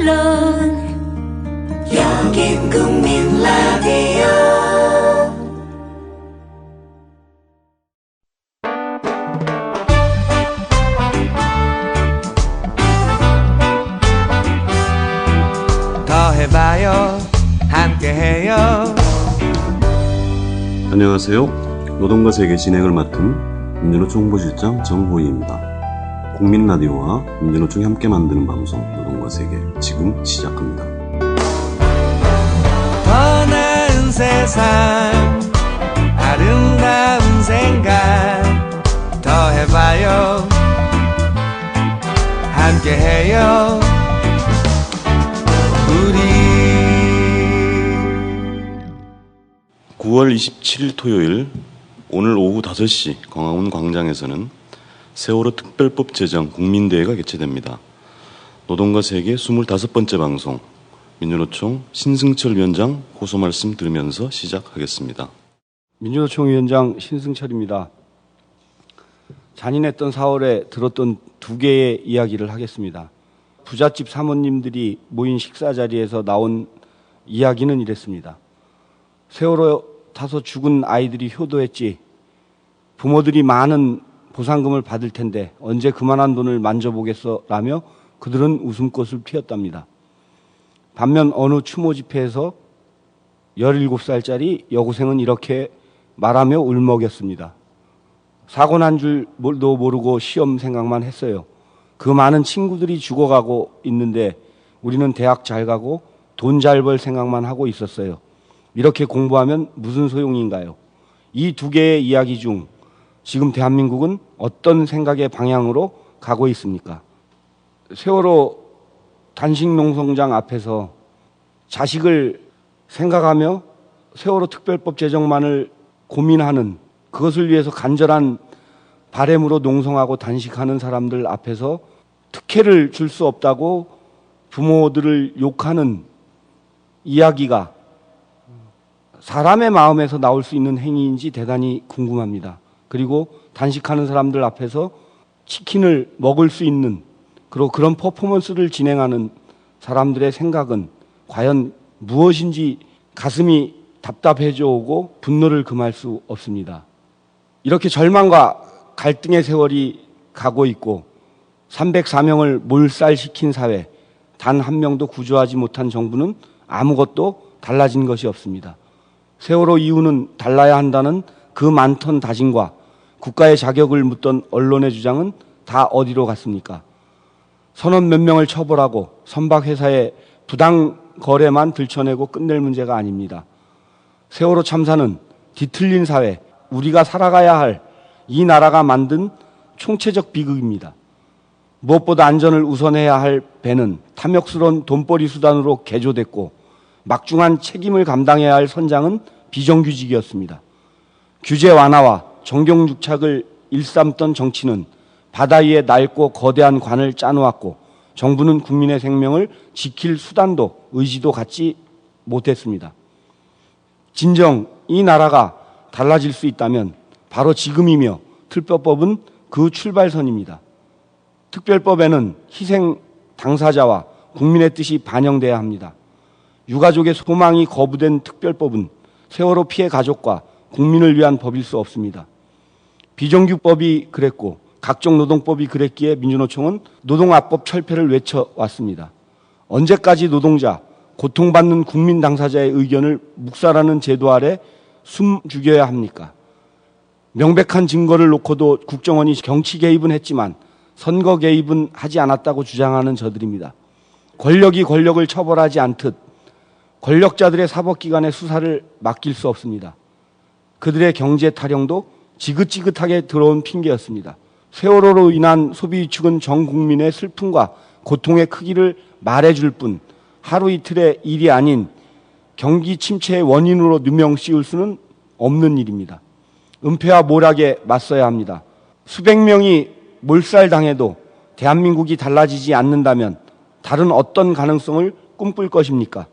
물론 여긴 국민 라디오. 더 해봐요, 함께해요. 안녕하세요. 노동과 세계 진행을 맡은 민주노총 홍보실장 정호희입니다. 국민라디오와 민주노총이 함께 만드는 방송 노동과 세계 지금 시작합니다. 더 나은 세상, 아름다운 생각, 더 해봐요, 함께해요, 우리. 9월 27일 토요일 오늘 오후 5시 광화문 광장에서는 세월호 특별법 제정 국민대회가 개최됩니다. 노동과 세계 25번째 방송 민주노총 신승철 위원장 호소 말씀 들으면서 시작하겠습니다. 민주노총 위원장 신승철입니다. 잔인했던 4월에 들었던 두 개의 이야기를 하겠습니다. 부잣집 사모님들이 모인 식사 자리에서 나온 이야기는 이랬습니다. 세월호 타서 죽은 아이들이 효도했지. 부모들이 많은 보상금을 받을 텐데 언제 그만한 돈을 만져보겠어 라며 그들은 웃음꽃을 피웠답니다. 반면 어느 추모 집회에서 17살짜리 여고생은 이렇게 말하며 울먹였습니다. 사고 난 줄도 모르고 시험 생각만 했어요. 그 많은 친구들이 죽어가고 있는데 우리는 대학 잘 가고 돈 잘 벌 생각만 하고 있었어요. 이렇게 공부하면 무슨 소용인가요? 이 두 개의 이야기 중 지금 대한민국은 어떤 생각의 방향으로 가고 있습니까? 세월호 단식농성장 앞에서 자식을 생각하며 세월호 특별법 제정만을 고민하는, 그것을 위해서 간절한 바램으로 농성하고 단식하는 사람들 앞에서 특혜를 줄 수 없다고 부모들을 욕하는 이야기가 사람의 마음에서 나올 수 있는 행위인지 대단히 궁금합니다. 그리고 단식하는 사람들 앞에서 치킨을 먹을 수 있는 그런 퍼포먼스를 진행하는 사람들의 생각은 과연 무엇인지 가슴이 답답해져 오고 분노를 금할 수 없습니다. 이렇게 절망과 갈등의 세월이 가고 있고 304명을 몰살시킨 사회, 단 한 명도 구조하지 못한 정부는 아무것도 달라진 것이 없습니다. 세월호 이유는 달라야 한다는 그 많던 다짐과 국가의 자격을 묻던 언론의 주장은 다 어디로 갔습니까? 선원 몇 명을 처벌하고 선박회사의 부당 거래만 들춰내고 끝낼 문제가 아닙니다. 세월호 참사는 뒤틀린 사회, 우리가 살아가야 할 이 나라가 만든 총체적 비극입니다. 무엇보다 안전을 우선해야 할 배는 탐욕스러운 돈벌이 수단으로 개조됐고 막중한 책임을 감당해야 할 선장은 비정규직이었습니다. 규제 완화와 정경유착을 일삼던 정치는 바다 위에 낡고 거대한 관을 짜놓았고 정부는 국민의 생명을 지킬 수단도 의지도 갖지 못했습니다. 진정 이 나라가 달라질 수 있다면 바로 지금이며 특별법은 그 출발선입니다. 특별법에는 희생 당사자와 국민의 뜻이 반영돼야 합니다. 유가족의 소망이 거부된 특별법은 세월호 피해 가족과 국민을 위한 법일 수 없습니다. 비정규법이 그랬고 각종 노동법이 그랬기에 민주노총은 노동합법 철폐를 외쳐왔습니다. 언제까지 노동자, 고통받는 국민 당사자의 의견을 묵살하는 제도 아래 숨죽여야 합니까? 명백한 증거를 놓고도 국정원이 정치 개입은 했지만 선거 개입은 하지 않았다고 주장하는 저들입니다. 권력이 권력을 처벌하지 않듯 권력자들의 사법기관의 수사를 맡길 수 없습니다. 그들의 경제 타령도 지긋지긋하게 들어온 핑계였습니다. 세월호로 인한 소비 위축은 전 국민의 슬픔과 고통의 크기를 말해줄 뿐 하루 이틀의 일이 아닌 경기 침체의 원인으로 누명 씌울 수는 없는 일입니다. 은폐와 몰락에 맞서야 합니다. 수백 명이 몰살당해도 대한민국이 달라지지 않는다면 다른 어떤 가능성을 꿈꿀 것입니까?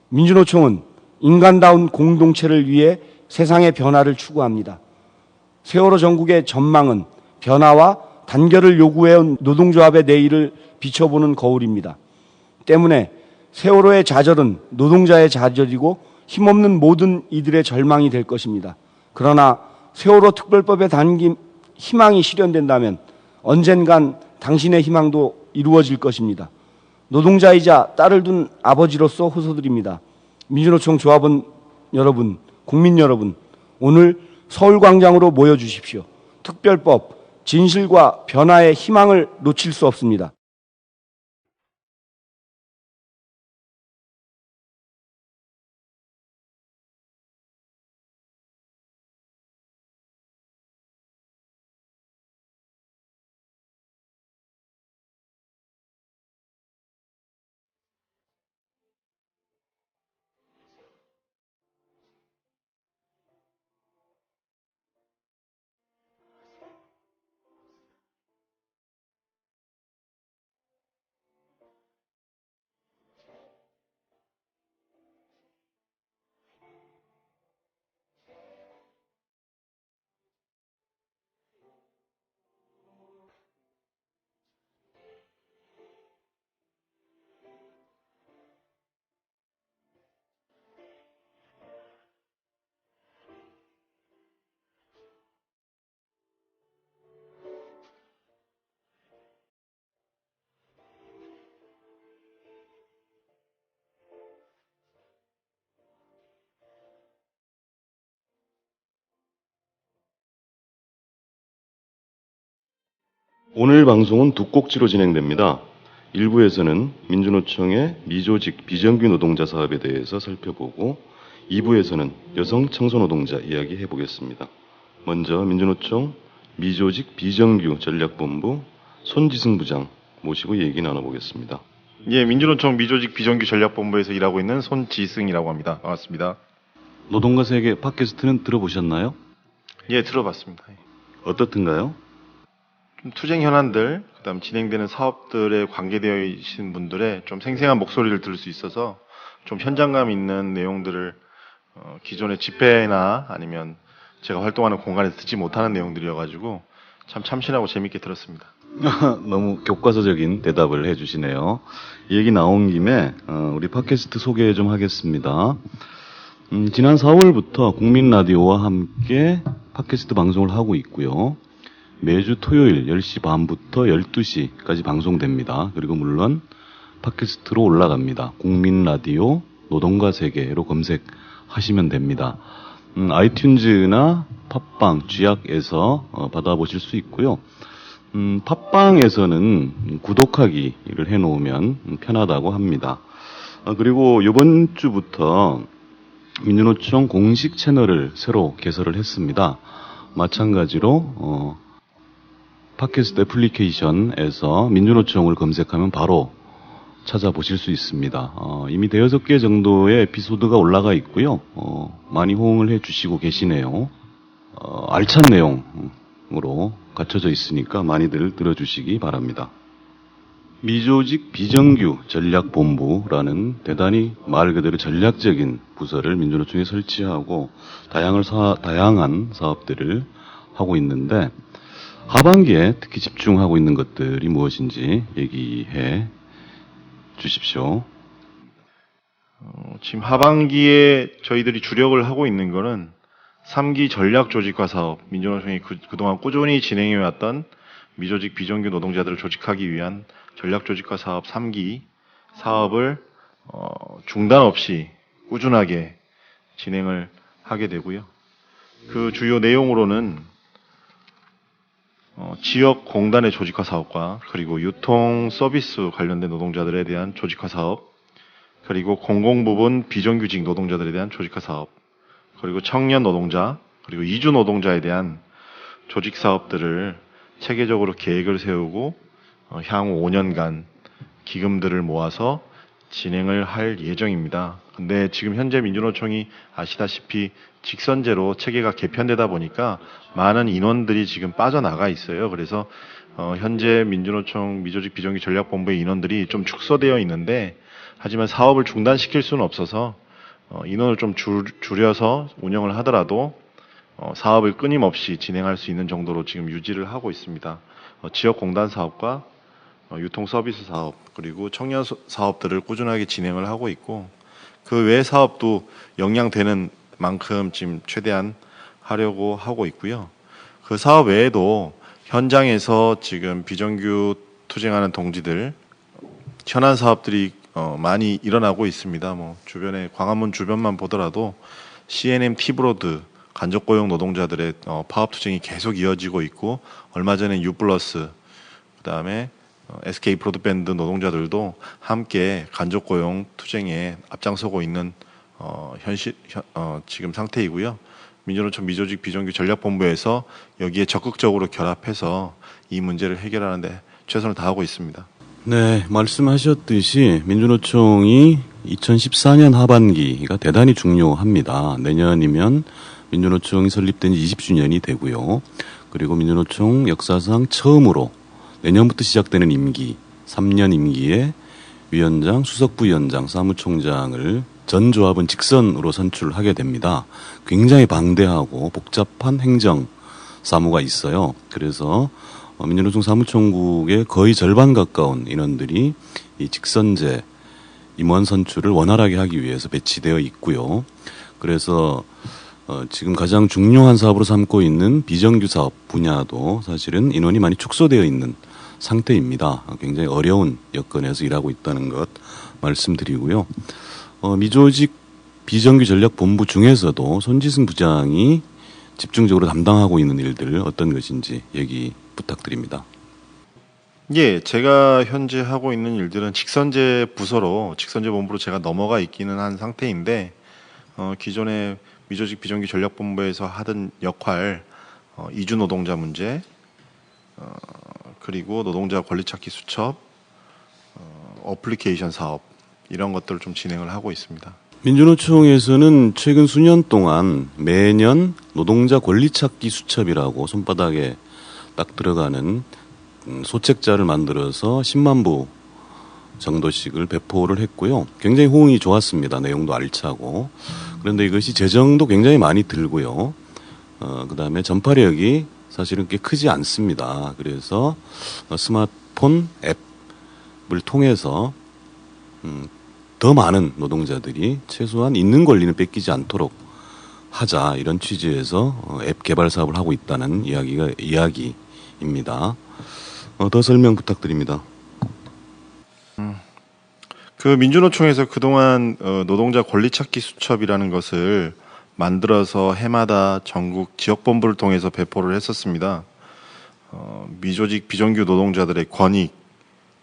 민주노총은 인간다운 공동체를 위해 세상의 변화를 추구합니다. 세월호 전국의 전망은 변화와 단결을 요구해온 노동조합의 내일을 비춰보는 거울입니다. 때문에 세월호의 좌절은 노동자의 좌절이고 힘없는 모든 이들의 절망이 될 것입니다. 그러나 세월호 특별법에 담긴 희망이 실현된다면 언젠간 당신의 희망도 이루어질 것입니다. 노동자이자 딸을 둔 아버지로서 호소드립니다. 민주노총 조합원 여러분, 국민 여러분, 오늘 서울광장으로 모여주십시오. 특별법, 진실과 변화의 희망을 놓칠 수 없습니다. 오늘 방송은 두 꼭지로 진행됩니다. 1부에서는 민주노총의 미조직 비정규 노동자 사업에 대해서 살펴보고 2부에서는 여성 청소노동자 이야기 해보겠습니다. 먼저 민주노총 미조직 비정규 전략본부 손지승 부장 모시고 얘기 나눠보겠습니다. 예, 민주노총 미조직 비정규 전략본부에서 일하고 있는 손지승이라고 합니다. 반갑습니다. 노동과 세계 팟캐스트는 들어보셨나요? 예, 들어봤습니다. 어떻든가요? 좀 투쟁 현안들, 그다음 진행되는 사업들에 관계되어 계신 분들의 좀 생생한 목소리를 들을 수 있어서 좀 현장감 있는 내용들을 기존의 집회나 아니면 제가 활동하는 공간에서 듣지 못하는 내용들이어가지고 참 참신하고 재밌게 들었습니다. 너무 교과서적인 대답을 해주시네요. 얘기 나온 김에 우리 팟캐스트 소개 좀 하겠습니다. 지난 4월부터 국민라디오와 함께 팟캐스트 방송을 하고 있고요. 매주 토요일 10시 반부터 12시까지 방송됩니다. 그리고 물론 팟캐스트로 올라갑니다. 국민라디오 노동과 세계로 검색하시면 됩니다. 아이튠즈나 팟빵, 쥐약에서 받아보실 수 있고요. 팟빵에서는 구독하기를 해놓으면 편하다고 합니다. 그리고 이번 주부터 민주노총 공식 채널을 새로 개설을 했습니다. 마찬가지로 팟캐스트 애플리케이션에서 민주노총을 검색하면 바로 찾아보실 수 있습니다. 이미 6개 정도의 에피소드가 올라가 있고요. 많이 호응을 해주시고 계시네요. 알찬 내용으로 갖춰져 있으니까 많이들 들어주시기 바랍니다. 미조직 비정규 전략본부라는 대단히 말 그대로 전략적인 부서를 민주노총에 설치하고 다양한 사업들을 하고 있는데 하반기에 특히 집중하고 있는 것들이 무엇인지 얘기해 주십시오. 지금 하반기에 저희들이 주력을 하고 있는 거는 3기 전략 조직화 사업, 민주노총이 그동안 꾸준히 진행해왔던 미조직 비정규 노동자들을 조직하기 위한 전략 조직화 사업 3기 사업을 중단 없이 꾸준하게 진행을 하게 되고요. 그 주요 내용으로는 지역 공단의 조직화 사업과 그리고 유통 서비스 관련된 노동자들에 대한 조직화 사업, 그리고 공공부문 비정규직 노동자들에 대한 조직화 사업, 그리고 청년 노동자, 그리고 이주 노동자에 대한 조직 사업들을 체계적으로 계획을 세우고 향후 5년간 기금들을 모아서 진행을 할 예정입니다. 근데 지금 현재 민주노총이 아시다시피 직선제로 체계가 개편되다 보니까 많은 인원들이 지금 빠져나가 있어요. 그래서 현재 민주노총 미조직 비정규 전략본부의 인원들이 좀 축소되어 있는데, 하지만 사업을 중단시킬 수는 없어서 인원을 좀 줄여서 운영을 하더라도 사업을 끊임없이 진행할 수 있는 정도로 지금 유지를 하고 있습니다. 지역 공단 사업과 유통 서비스 사업 그리고 청년 사업들을 꾸준하게 진행을 하고 있고 그 외 사업도 역량되는 만큼 지금 최대한 하려고 하고 있고요. 그 사업 외에도 현장에서 지금 비정규 투쟁하는 동지들 현안 사업들이 많이 일어나고 있습니다. 뭐 주변에 광화문 주변만 보더라도 CNM 티브로드 간접고용 노동자들의 파업 투쟁이 계속 이어지고 있고 얼마 전에 유플러스 그다음에 SK 브로드밴드 노동자들도 함께 간접고용 투쟁에 앞장서고 있는 지금 상태이고요. 민주노총 미조직 비정규 전략본부에서 여기에 적극적으로 결합해서 이 문제를 해결하는데 최선을 다하고 있습니다. 네, 말씀하셨듯이 민주노총이 2014년 하반기가 대단히 중요합니다. 내년이면 민주노총이 설립된 지 20주년이 되고요. 그리고 민주노총 역사상 처음으로 내년부터 시작되는 임기, 3년 임기에 위원장, 수석부위원장, 사무총장을 전 조합은 직선으로 선출하게 됩니다. 굉장히 방대하고 복잡한 행정 사무가 있어요. 그래서 민주노총 사무총국의 거의 절반 가까운 인원들이 이 직선제 임원 선출을 원활하게 하기 위해서 배치되어 있고요. 그래서 지금 가장 중요한 사업으로 삼고 있는 비정규 사업 분야도 사실은 인원이 많이 축소되어 있는 상태입니다. 굉장히 어려운 여건에서 일하고 있다는 것 말씀드리고요. 미조직 비정규 전략본부 중에서도 손지승 부장이 집중적으로 담당하고 있는 일들 어떤 것인지 얘기 부탁드립니다. 예, 제가 현재 하고 있는 일들은 직선제 부서로 직선제 본부로 제가 넘어가 있기는 한 상태인데 기존에 미조직 비정규 전략본부에서 하던 역할 이주 노동자 문제 그리고 노동자 권리찾기 수첩 어플리케이션 사업 이런 것들을 좀 진행을 하고 있습니다. 민주노총에서는 최근 수년 동안 매년 노동자 권리찾기 수첩이라고 손바닥에 딱 들어가는 소책자를 만들어서 10만 부 정도씩을 배포를 했고요. 굉장히 호응이 좋았습니다. 내용도 알차고. 그런데 이것이 재정도 굉장히 많이 들고요. 그다음에 전파력이 사실은 꽤 크지 않습니다. 그래서 스마트폰 앱을 통해서 더 많은 노동자들이 최소한 있는 권리는 뺏기지 않도록 하자 이런 취지에서 앱 개발 사업을 하고 있다는 이야기입니다. 더 설명 부탁드립니다. 그 민주노총에서 그동안 노동자 권리찾기 수첩이라는 것을 만들어서 해마다 전국 지역본부를 통해서 배포를 했었습니다. 미조직 비정규 노동자들의 권익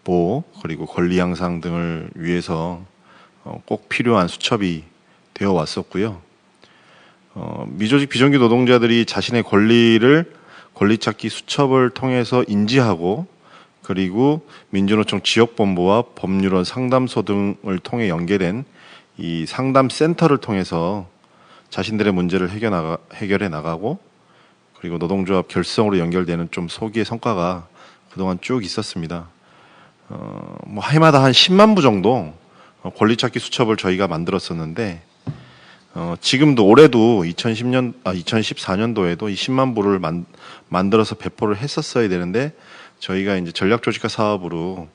보호 그리고 권리 향상 등을 위해서 꼭 필요한 수첩이 되어 왔었고요. 미조직 비정규 노동자들이 자신의 권리찾기 수첩을 통해서 인지하고 그리고 민주노총 지역본부와 법률원 상담소 등을 통해 연계된 이 상담센터를 통해서 자신들의 문제를 해결해 나가고 그리고 노동조합 결성으로 연결되는 좀 소기의 성과가 그동안 쭉 있었습니다. 뭐 해마다 한 10만 부 정도 권리찾기 수첩을 저희가 만들었었는데 지금도 올해도 2014년도에도 이 10만 부를 만들어서 배포를 했었어야 되는데 저희가 이제 전략조직화 사업으로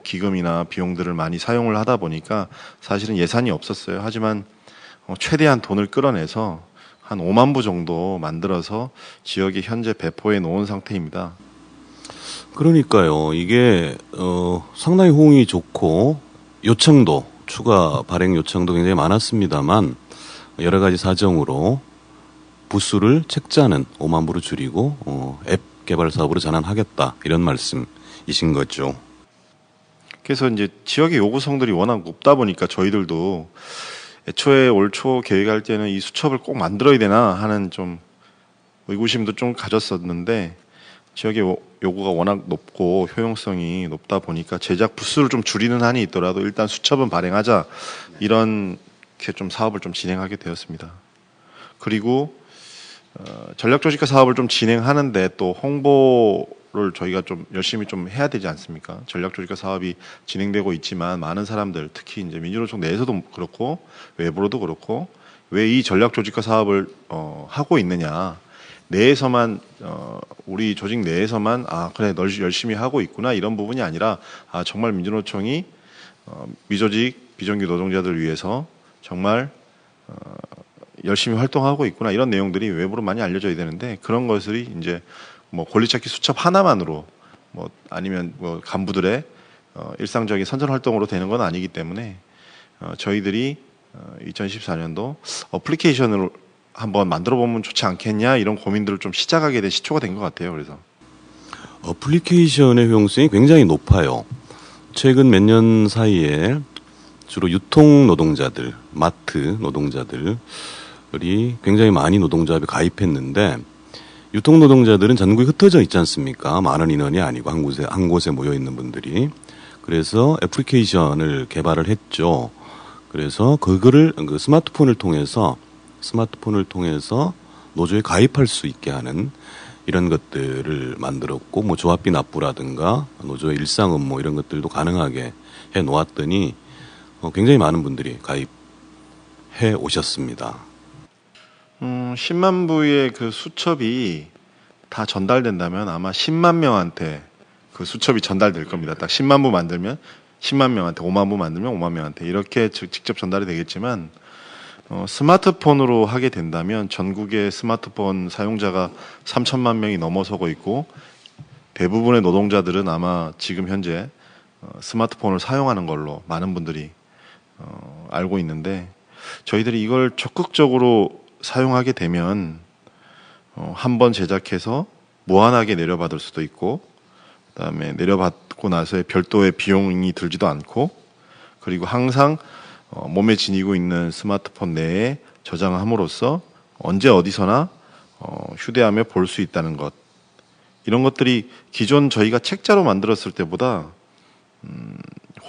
기금이나 비용들을 많이 사용을 하다 보니까 사실은 예산이 없었어요. 하지만 최대한 돈을 끌어내서 한 5만 부 정도 만들어서 지역에 현재 배포해 놓은 상태입니다. 그러니까요. 이게 상당히 호응이 좋고 요청도 추가 발행 요청도 굉장히 많았습니다만 여러 가지 사정으로 부수를 책자는 5만 부로 줄이고 앱 개발 사업으로 전환하겠다 이런 말씀이신 거죠. 그래서 이제 지역의 요구성들이 워낙 높다 보니까 저희들도 애초에 올 초 계획할 때는 이 수첩을 꼭 만들어야 되나 하는 좀 의구심도 좀 가졌었는데 지역의 요구가 워낙 높고 효용성이 높다 보니까 제작 부수를 좀 줄이는 한이 있더라도 일단 수첩은 발행하자 이렇게 좀 사업을 좀 진행하게 되었습니다. 그리고 전략조직화 사업을 좀 진행하는데 또 홍보를 저희가 좀 열심히 좀 해야 되지 않습니까? 전략조직화 사업이 진행되고 있지만 많은 사람들 특히 이제 민주노총 내에서도 그렇고 외부로도 그렇고 왜 이 전략조직화 사업을 하고 있느냐 내에서만 우리 조직 내에서만 그래 널 열심히 하고 있구나 이런 부분이 아니라 정말 민주노총이 미조직 비정규 노동자들을 위해서 정말 열심히 활동하고 있구나 이런 내용들이 외부로 많이 알려져야 되는데 그런 것들이 이제 뭐 권리찾기 수첩 하나만으로 뭐 아니면 뭐 간부들의 일상적인 선전 활동으로 되는 건 아니기 때문에 저희들이 2014년도 어플리케이션을 한번 만들어 보면 좋지 않겠냐 이런 고민들을 좀 시작하게 된 시초가 된 것 같아요. 그래서 어플리케이션의 효용성이 굉장히 높아요. 최근 몇 년 사이에 주로 유통 노동자들, 마트 노동자들이 굉장히 많이 노동조합에 가입했는데 유통 노동자들은 전국에 흩어져 있지 않습니까? 많은 인원이 아니고 한 곳에 모여 있는 분들이. 그래서 애플리케이션을 개발을 했죠. 그래서 그거를 그 스마트폰을 통해서 노조에 가입할 수 있게 하는 이런 것들을 만들었고, 뭐 조합비 납부라든가 노조의 일상 업무 이런 것들도 가능하게 해 놓았더니 굉장히 많은 분들이 가입해 오셨습니다. 10만 부의 그 수첩이 다 전달된다면 아마 10만 명한테 그 수첩이 전달될 겁니다. 딱 10만 부 만들면 10만 명한테, 5만 부 만들면 5만 명한테 이렇게 직접 전달이 되겠지만 스마트폰으로 하게 된다면 전국의 스마트폰 사용자가 3천만 명이 넘어서고 있고 대부분의 노동자들은 아마 지금 현재 스마트폰을 사용하는 걸로 많은 분들이 알고 있는데 저희들이 이걸 적극적으로 사용하게 되면 한번 제작해서 무한하게 내려받을 수도 있고 그다음에 내려받고 나서의 별도의 비용이 들지도 않고 그리고 항상 몸에 지니고 있는 스마트폰 내에 저장함으로써 언제 어디서나 휴대하며 볼 수 있다는 것 이런 것들이 기존 저희가 책자로 만들었을 때보다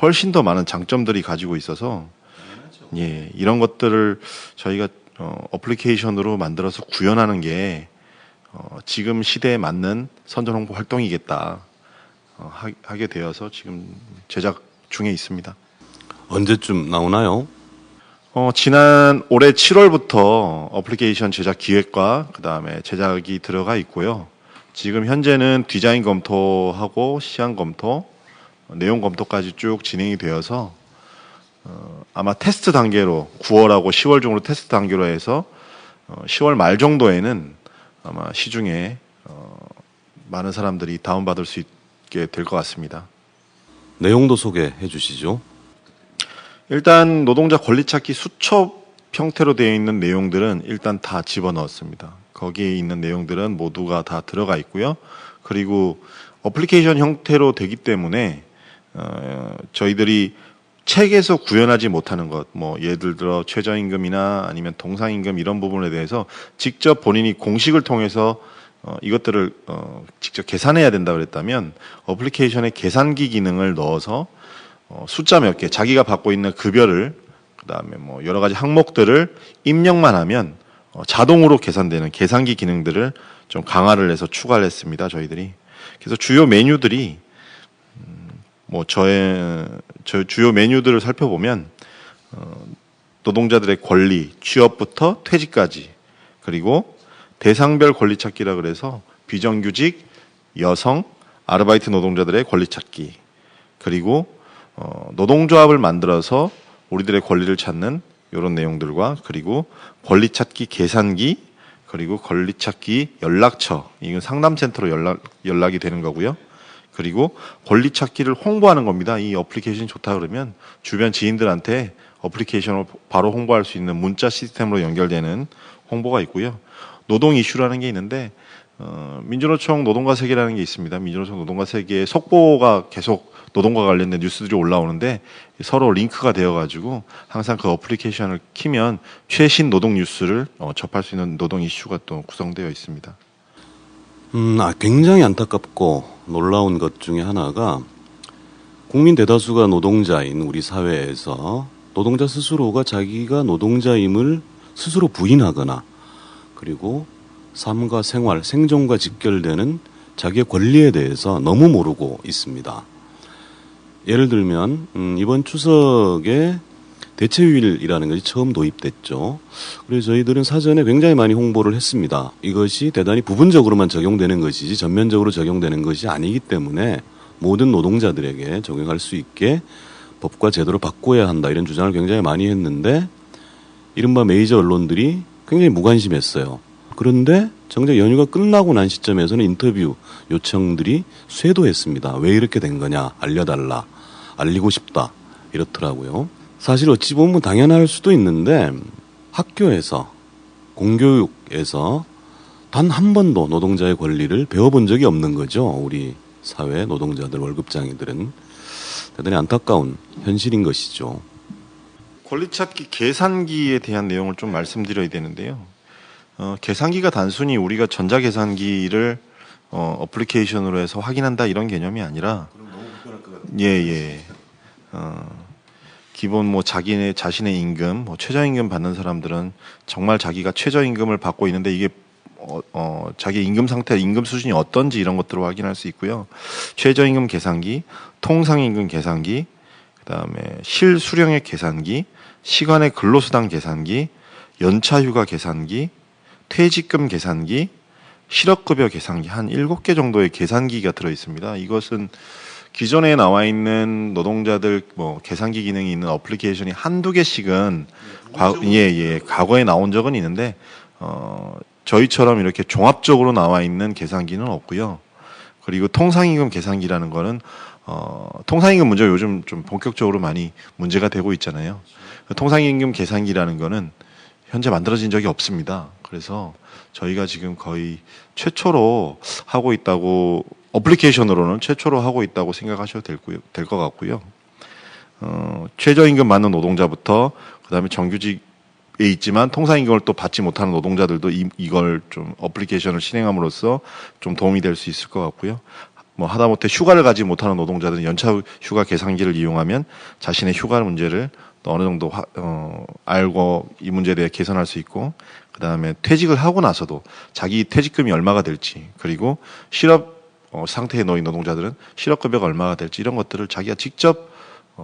훨씬 더 많은 장점들이 가지고 있어서 예, 이런 것들을 저희가 어플리케이션으로 만들어서 구현하는 게 지금 시대에 맞는 선전 홍보 활동이겠다 하게 되어서 지금 제작 중에 있습니다. 언제쯤 나오나요? 지난 올해 7월부터 어플리케이션 제작 기획과 그 다음에 제작이 들어가 있고요. 지금 현재는 디자인 검토하고 시안 검토, 내용 검토까지 쭉 진행이 되어서 아마 테스트 단계로 9월하고 10월 중으로 테스트 단계로 해서 10월 말 정도에는 아마 시중에 많은 사람들이 다운받을 수 있게 될 것 같습니다. 내용도 소개해 주시죠. 일단 노동자 권리찾기 수첩 형태로 되어 있는 내용들은 일단 다 집어넣었습니다. 거기에 있는 내용들은 모두가 다 들어가 있고요. 그리고 어플리케이션 형태로 되기 때문에 저희들이 책에서 구현하지 못하는 것, 뭐 예를 들어 최저임금이나 아니면 동상임금 이런 부분에 대해서 직접 본인이 공식을 통해서 이것들을 직접 계산해야 된다 그랬다면 어플리케이션에 계산기 기능을 넣어서 숫자 몇 개, 자기가 받고 있는 급여를 그다음에 뭐 여러 가지 항목들을 입력만 하면 자동으로 계산되는 계산기 기능들을 좀 강화를 해서 추가를 했습니다. 저희들이. 그래서 주요 메뉴들이 뭐 저 주요 메뉴들을 살펴보면 노동자들의 권리, 취업부터 퇴직까지 그리고 대상별 권리 찾기라 그래서 비정규직, 여성, 아르바이트 노동자들의 권리 찾기 그리고 노동조합을 만들어서 우리들의 권리를 찾는 이런 내용들과 그리고 권리 찾기 계산기 그리고 권리 찾기 연락처 이건 상담센터로 연락이 되는 거고요. 그리고 권리 찾기를 홍보하는 겁니다. 이 어플리케이션이 좋다 그러면 주변 지인들한테 어플리케이션을 바로 홍보할 수 있는 문자 시스템으로 연결되는 홍보가 있고요. 노동 이슈라는 게 있는데 민주노총 노동과 세계라는 게 있습니다. 민주노총 노동과 세계의 속보가 계속 노동과 관련된 뉴스들이 올라오는데 서로 링크가 되어가지고 항상 그 어플리케이션을 키면 최신 노동 뉴스를 접할 수 있는 노동 이슈가 또 구성되어 있습니다. 굉장히 안타깝고 놀라운 것 중에 하나가 국민 대다수가 노동자인 우리 사회에서 노동자 스스로가 자기가 노동자임을 스스로 부인하거나 그리고 삶과 생활, 생존과 직결되는 자기의 권리에 대해서 너무 모르고 있습니다. 예를 들면 이번 추석에 대체휴일이라는 것이 처음 도입됐죠. 그래서 저희들은 사전에 굉장히 많이 홍보를 했습니다. 이것이 대단히 부분적으로만 적용되는 것이지 전면적으로 적용되는 것이 아니기 때문에 모든 노동자들에게 적용할 수 있게 법과 제도를 바꿔야 한다 이런 주장을 굉장히 많이 했는데 이른바 메이저 언론들이 굉장히 무관심했어요. 그런데 정작 연휴가 끝나고 난 시점에서는 인터뷰 요청들이 쇄도했습니다. 왜 이렇게 된 거냐 알려달라 알리고 싶다 이렇더라고요. 사실 어찌 보면 당연할 수도 있는데 학교에서 공교육에서 단 한 번도 노동자의 권리를 배워본 적이 없는 거죠. 우리 사회 노동자들 월급장애들은 대단히 안타까운 현실인 것이죠. 권리찾기 계산기에 대한 내용을 좀 말씀드려야 되는데요. 계산기가 단순히 우리가 전자계산기를 어플리케이션으로 해서 확인한다 이런 개념이 아니라 기본 뭐 자신의 임금, 뭐 최저임금 받는 사람들은 정말 자기가 최저임금을 받고 있는데 이게 자기 임금 상태, 임금 수준이 어떤지 이런 것들을 확인할 수 있고요. 최저임금 계산기, 통상임금 계산기, 그다음에 실수령액 계산기, 시간의 근로수당 계산기, 연차휴가 계산기, 퇴직금 계산기, 실업급여 계산기 한 7개 정도의 계산기가 들어 있습니다. 이것은 기존에 나와 있는 노동자들 뭐 계산기 기능이 있는 어플리케이션이 한두 개씩은 과거에 나온 적은 있는데 저희처럼 이렇게 종합적으로 나와 있는 계산기는 없고요. 그리고 통상임금 계산기라는 거는 통상임금 문제가 요즘 좀 본격적으로 많이 문제가 되고 있잖아요. 통상임금 계산기라는 거는 현재 만들어진 적이 없습니다. 그래서 저희가 지금 거의 최초로 하고 있다고 어플리케이션으로는 최초로 하고 있다고 생각하셔도 될 것 같고요. 최저임금 받는 노동자부터 그다음에 정규직에 있지만 통상임금을 또 받지 못하는 노동자들도 이걸 좀 어플리케이션을 실행함으로써 좀 도움이 될 수 있을 것 같고요. 뭐 하다못해 휴가를 가지 못하는 노동자들은 연차 휴가 계산기를 이용하면 자신의 휴가 문제를 또 어느 정도 알고 이 문제에 대해 개선할 수 있고 그다음에 퇴직을 하고 나서도 자기 퇴직금이 얼마가 될지 그리고 실업 상태에 놓인 노동자들은 실업급여가 얼마가 될지 이런 것들을 자기가 직접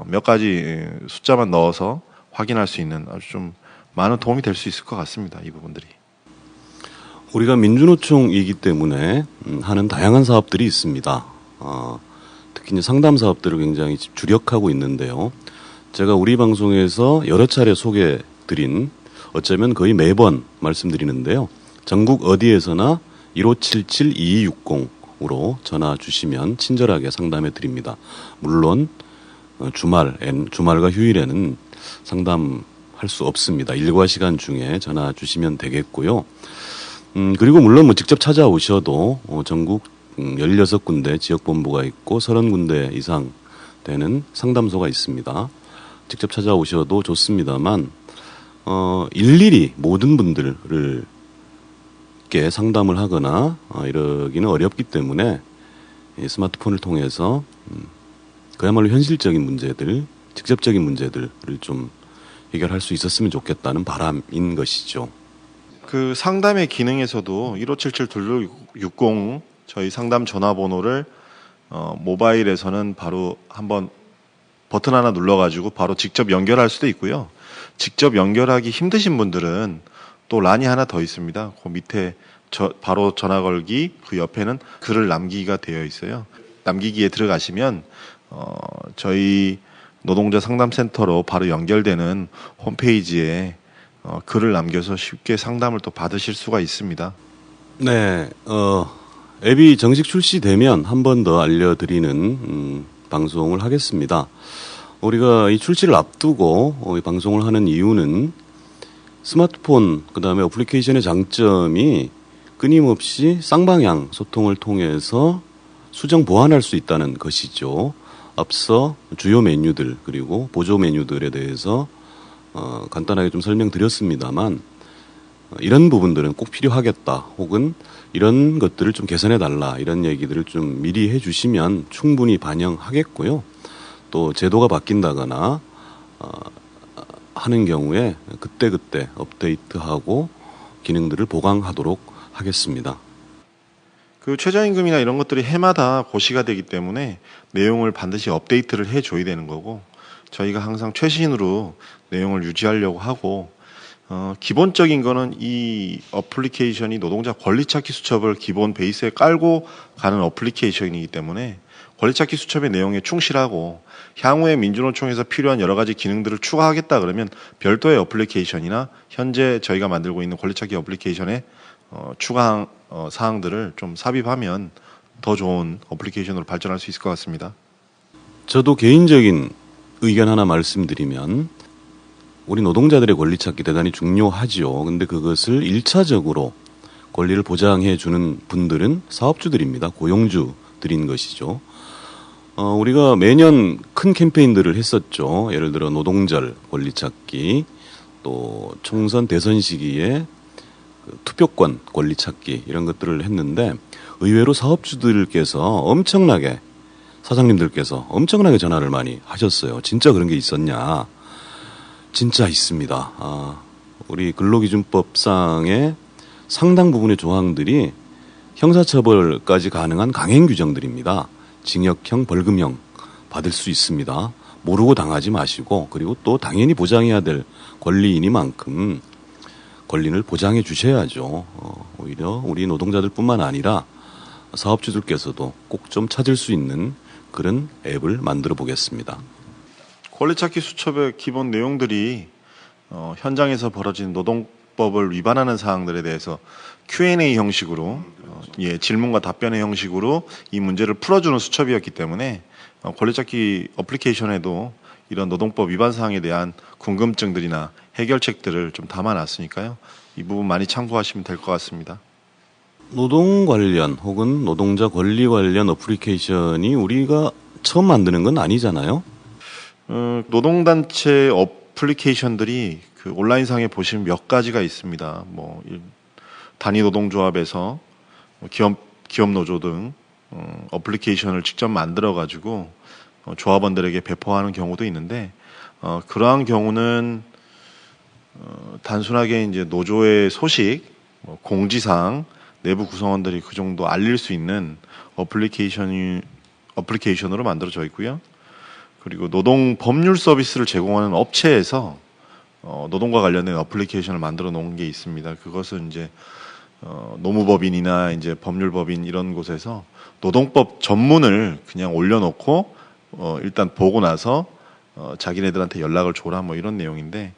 몇 가지 숫자만 넣어서 확인할 수 있는 아주 좀 많은 도움이 될 수 있을 것 같습니다. 이 부분들이. 우리가 민주노총이기 때문에 하는 다양한 사업들이 있습니다. 특히 이제 상담 사업들을 굉장히 주력하고 있는데요. 제가 우리 방송에서 여러 차례 소개드린 어쩌면 거의 매번 말씀드리는데요. 전국 어디에서나 1577-2260으로 전화 주시면 친절하게 상담해 드립니다. 물론 주말과 휴일에는 상담할 수 없습니다. 일과 시간 중에 전화 주시면 되겠고요. 그리고 물론 뭐 직접 찾아오셔도 전국 16군데 지역본부가 있고 30군데 이상 되는 상담소가 있습니다. 직접 찾아오셔도 좋습니다만 일일이 모든 분들께 상담을 하거나 이러기는 어렵기 때문에 스마트폰을 통해서 그야말로 현실적인 문제들, 직접적인 문제들을 좀 해결할 수 있었으면 좋겠다는 바람인 것이죠. 그 상담의 기능에서도 1577-2260 저희 상담 전화번호를 모바일에서는 바로 한번 버튼 하나 눌러가지고 바로 직접 연결할 수도 있고요. 직접 연결하기 힘드신 분들은 또 란이 하나 더 있습니다. 그 밑에 바로 전화 걸기 그 옆에는 글을 남기기가 되어 있어요. 남기기에 들어가시면 저희 노동자 상담센터로 바로 연결되는 홈페이지에 글을 남겨서 쉽게 상담을 또 받으실 수가 있습니다. 네, 앱이 정식 출시되면 한 번 더 알려드리는 방송을 하겠습니다. 우리가 이 출시를 앞두고 이 방송을 하는 이유는 스마트폰 그다음에 어플리케이션의 장점이 끊임없이 쌍방향 소통을 통해서 수정 보완할 수 있다는 것이죠. 앞서 주요 메뉴들 그리고 보조 메뉴들에 대해서 간단하게 좀 설명드렸습니다만 이런 부분들은 꼭 필요하겠다 혹은 이런 것들을 좀 개선해달라 이런 얘기들을 좀 미리 해주시면 충분히 반영하겠고요. 또 제도가 바뀐다거나 하는 경우에 그때그때 업데이트하고 기능들을 보강하도록 하겠습니다. 그 최저임금이나 이런 것들이 해마다 고시가 되기 때문에 내용을 반드시 업데이트를 해줘야 되는 거고 저희가 항상 최신으로 내용을 유지하려고 하고 기본적인 거는 이 어플리케이션이 노동자 권리찾기 수첩을 기본 베이스에 깔고 가는 어플리케이션이기 때문에 권리찾기 수첩의 내용에 충실하고 향후에 민주노총에서 필요한 여러 가지 기능들을 추가하겠다 그러면 별도의 어플리케이션이나 현재 저희가 만들고 있는 권리찾기 어플리케이션에 추가 사항들을 좀 삽입하면 더 좋은 어플리케이션으로 발전할 수 있을 것 같습니다. 저도 개인적인 의견 하나 말씀드리면 우리 노동자들의 권리 찾기 대단히 중요하죠. 근데 그것을 1차적으로 권리를 보장해 주는 분들은 사업주들입니다. 고용주들인 것이죠. 우리가 매년 큰 캠페인들을 했었죠. 예를 들어 노동절 권리 찾기, 또 총선 대선 시기에 투표권 권리 찾기 이런 것들을 했는데 의외로 사업주들께서 사장님들께서 엄청나게 전화를 많이 하셨어요. 진짜 그런 게 있었냐? 진짜 있습니다. 우리 근로기준법상의 상당 부분의 조항들이 형사처벌까지 가능한 강행 규정들입니다. 징역형, 벌금형 받을 수 있습니다. 모르고 당하지 마시고, 그리고 또 당연히 보장해야 될 권리이니만큼 권리를 보장해 주셔야죠. 오히려 우리 노동자들뿐만 아니라 사업주들께서도 꼭 좀 찾을 수 있는 그런 앱을 만들어 보겠습니다. 권리찾기 수첩의 기본 내용들이 현장에서 벌어진 노동법을 위반하는 사항들에 대해서 Q&A 형식으로 질문과 답변의 형식으로 이 문제를 풀어주는 수첩이었기 때문에 권리찾기 어플리케이션에도 이런 노동법 위반 사항에 대한 궁금증들이나 해결책들을 좀 담아놨으니까요. 이 부분 많이 참고하시면 될 것 같습니다. 노동 관련 혹은 노동자 권리 관련 어플리케이션이 우리가 처음 만드는 건 아니잖아요. 노동단체 어플리케이션들이 그 온라인상에 보시면 몇 가지가 있습니다. 단위 노동조합에서 기업 노조 등 어플리케이션을 직접 만들어 가지고 조합원들에게 배포하는 경우도 있는데 그러한 경우는 단순하게 이제 노조의 소식, 공지사항, 내부 구성원들이 그 정도 알릴 수 있는 어플리케이션으로 만들어져 있고요. 그리고 노동 법률 서비스를 제공하는 업체에서 노동과 관련된 어플리케이션을 만들어 놓은 게 있습니다. 그것은 이제 노무법인이나 이제 법률법인 이런 곳에서 노동법 전문을 그냥 올려놓고 일단 보고 나서 자기네들한테 연락을 줘라 뭐 이런 내용인데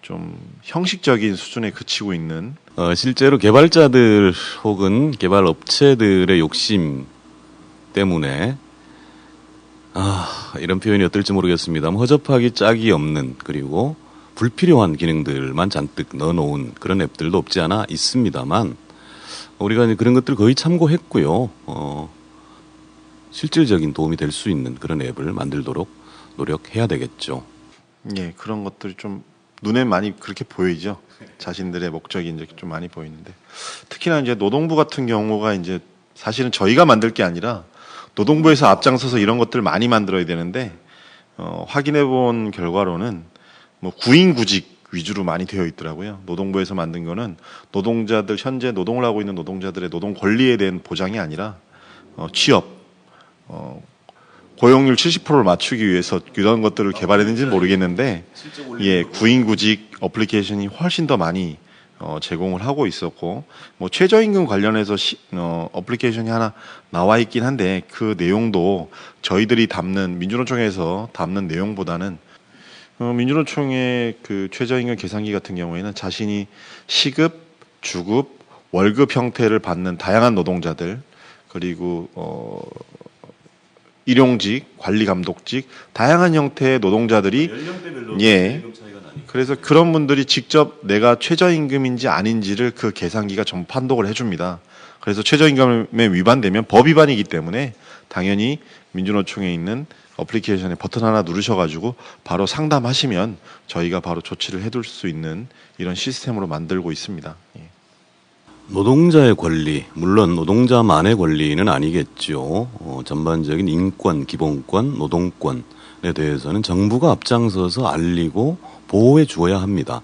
좀 형식적인 수준에 그치고 있는 실제로 개발자들 혹은 개발 업체들의 욕심 때문에 이런 표현이 어떨지 모르겠습니다만 허접하기 짝이 없는 그리고 불필요한 기능들만 잔뜩 넣어놓은 그런 앱들도 없지 않아 있습니다만 우리가 이제 그런 것들 거의 참고했고요. 실질적인 도움이 될 수 있는 그런 앱을 만들도록 노력해야 되겠죠. 예, 그런 것들이 좀 눈에 많이 그렇게 보이죠. 자신들의 목적이 이제 좀 많이 보이는데 특히나 이제 노동부 같은 경우가 이제 사실은 저희가 만들 게 아니라 노동부에서 앞장서서 이런 것들 많이 만들어야 되는데 확인해 본 결과로는 구인 구직 위주로 많이 되어 있더라고요. 노동부에서 만든 거는 노동자들 현재 노동을 하고 있는 노동자들의 노동 권리에 대한 보장이 아니라 취업, 고용률 70%를 맞추기 위해서 이런 것들을 개발했는지는 모르겠는데 구인 구직 어플리케이션이 훨씬 더 많이 제공을 하고 있었고 최저임금 관련해서 어플리케이션이 하나 나와 있긴 한데 그 내용도 저희들이 민주노총에서 담는 내용보다는 민주노총의 그 최저임금 계산기 같은 경우에는 자신이 시급, 주급, 월급 형태를 받는 다양한 노동자들 그리고 일용직, 관리감독직 다양한 형태의 노동자들이 그래서 그런 분들이 직접 내가 최저임금인지 아닌지를 그 계산기가 전부 판독을 해줍니다. 그래서 최저임금에 위반되면 법 위반이기 때문에 당연히 민주노총에 있는 어플리케이션에 버튼 하나 누르셔가지고 바로 상담하시면 저희가 바로 조치를 해둘 수 있는 이런 시스템으로 만들고 있습니다. 노동자의 권리, 물론 노동자만의 권리는 아니겠죠. 전반적인 인권, 기본권, 노동권에 대해서는 정부가 앞장서서 알리고 보호해 주어야 합니다.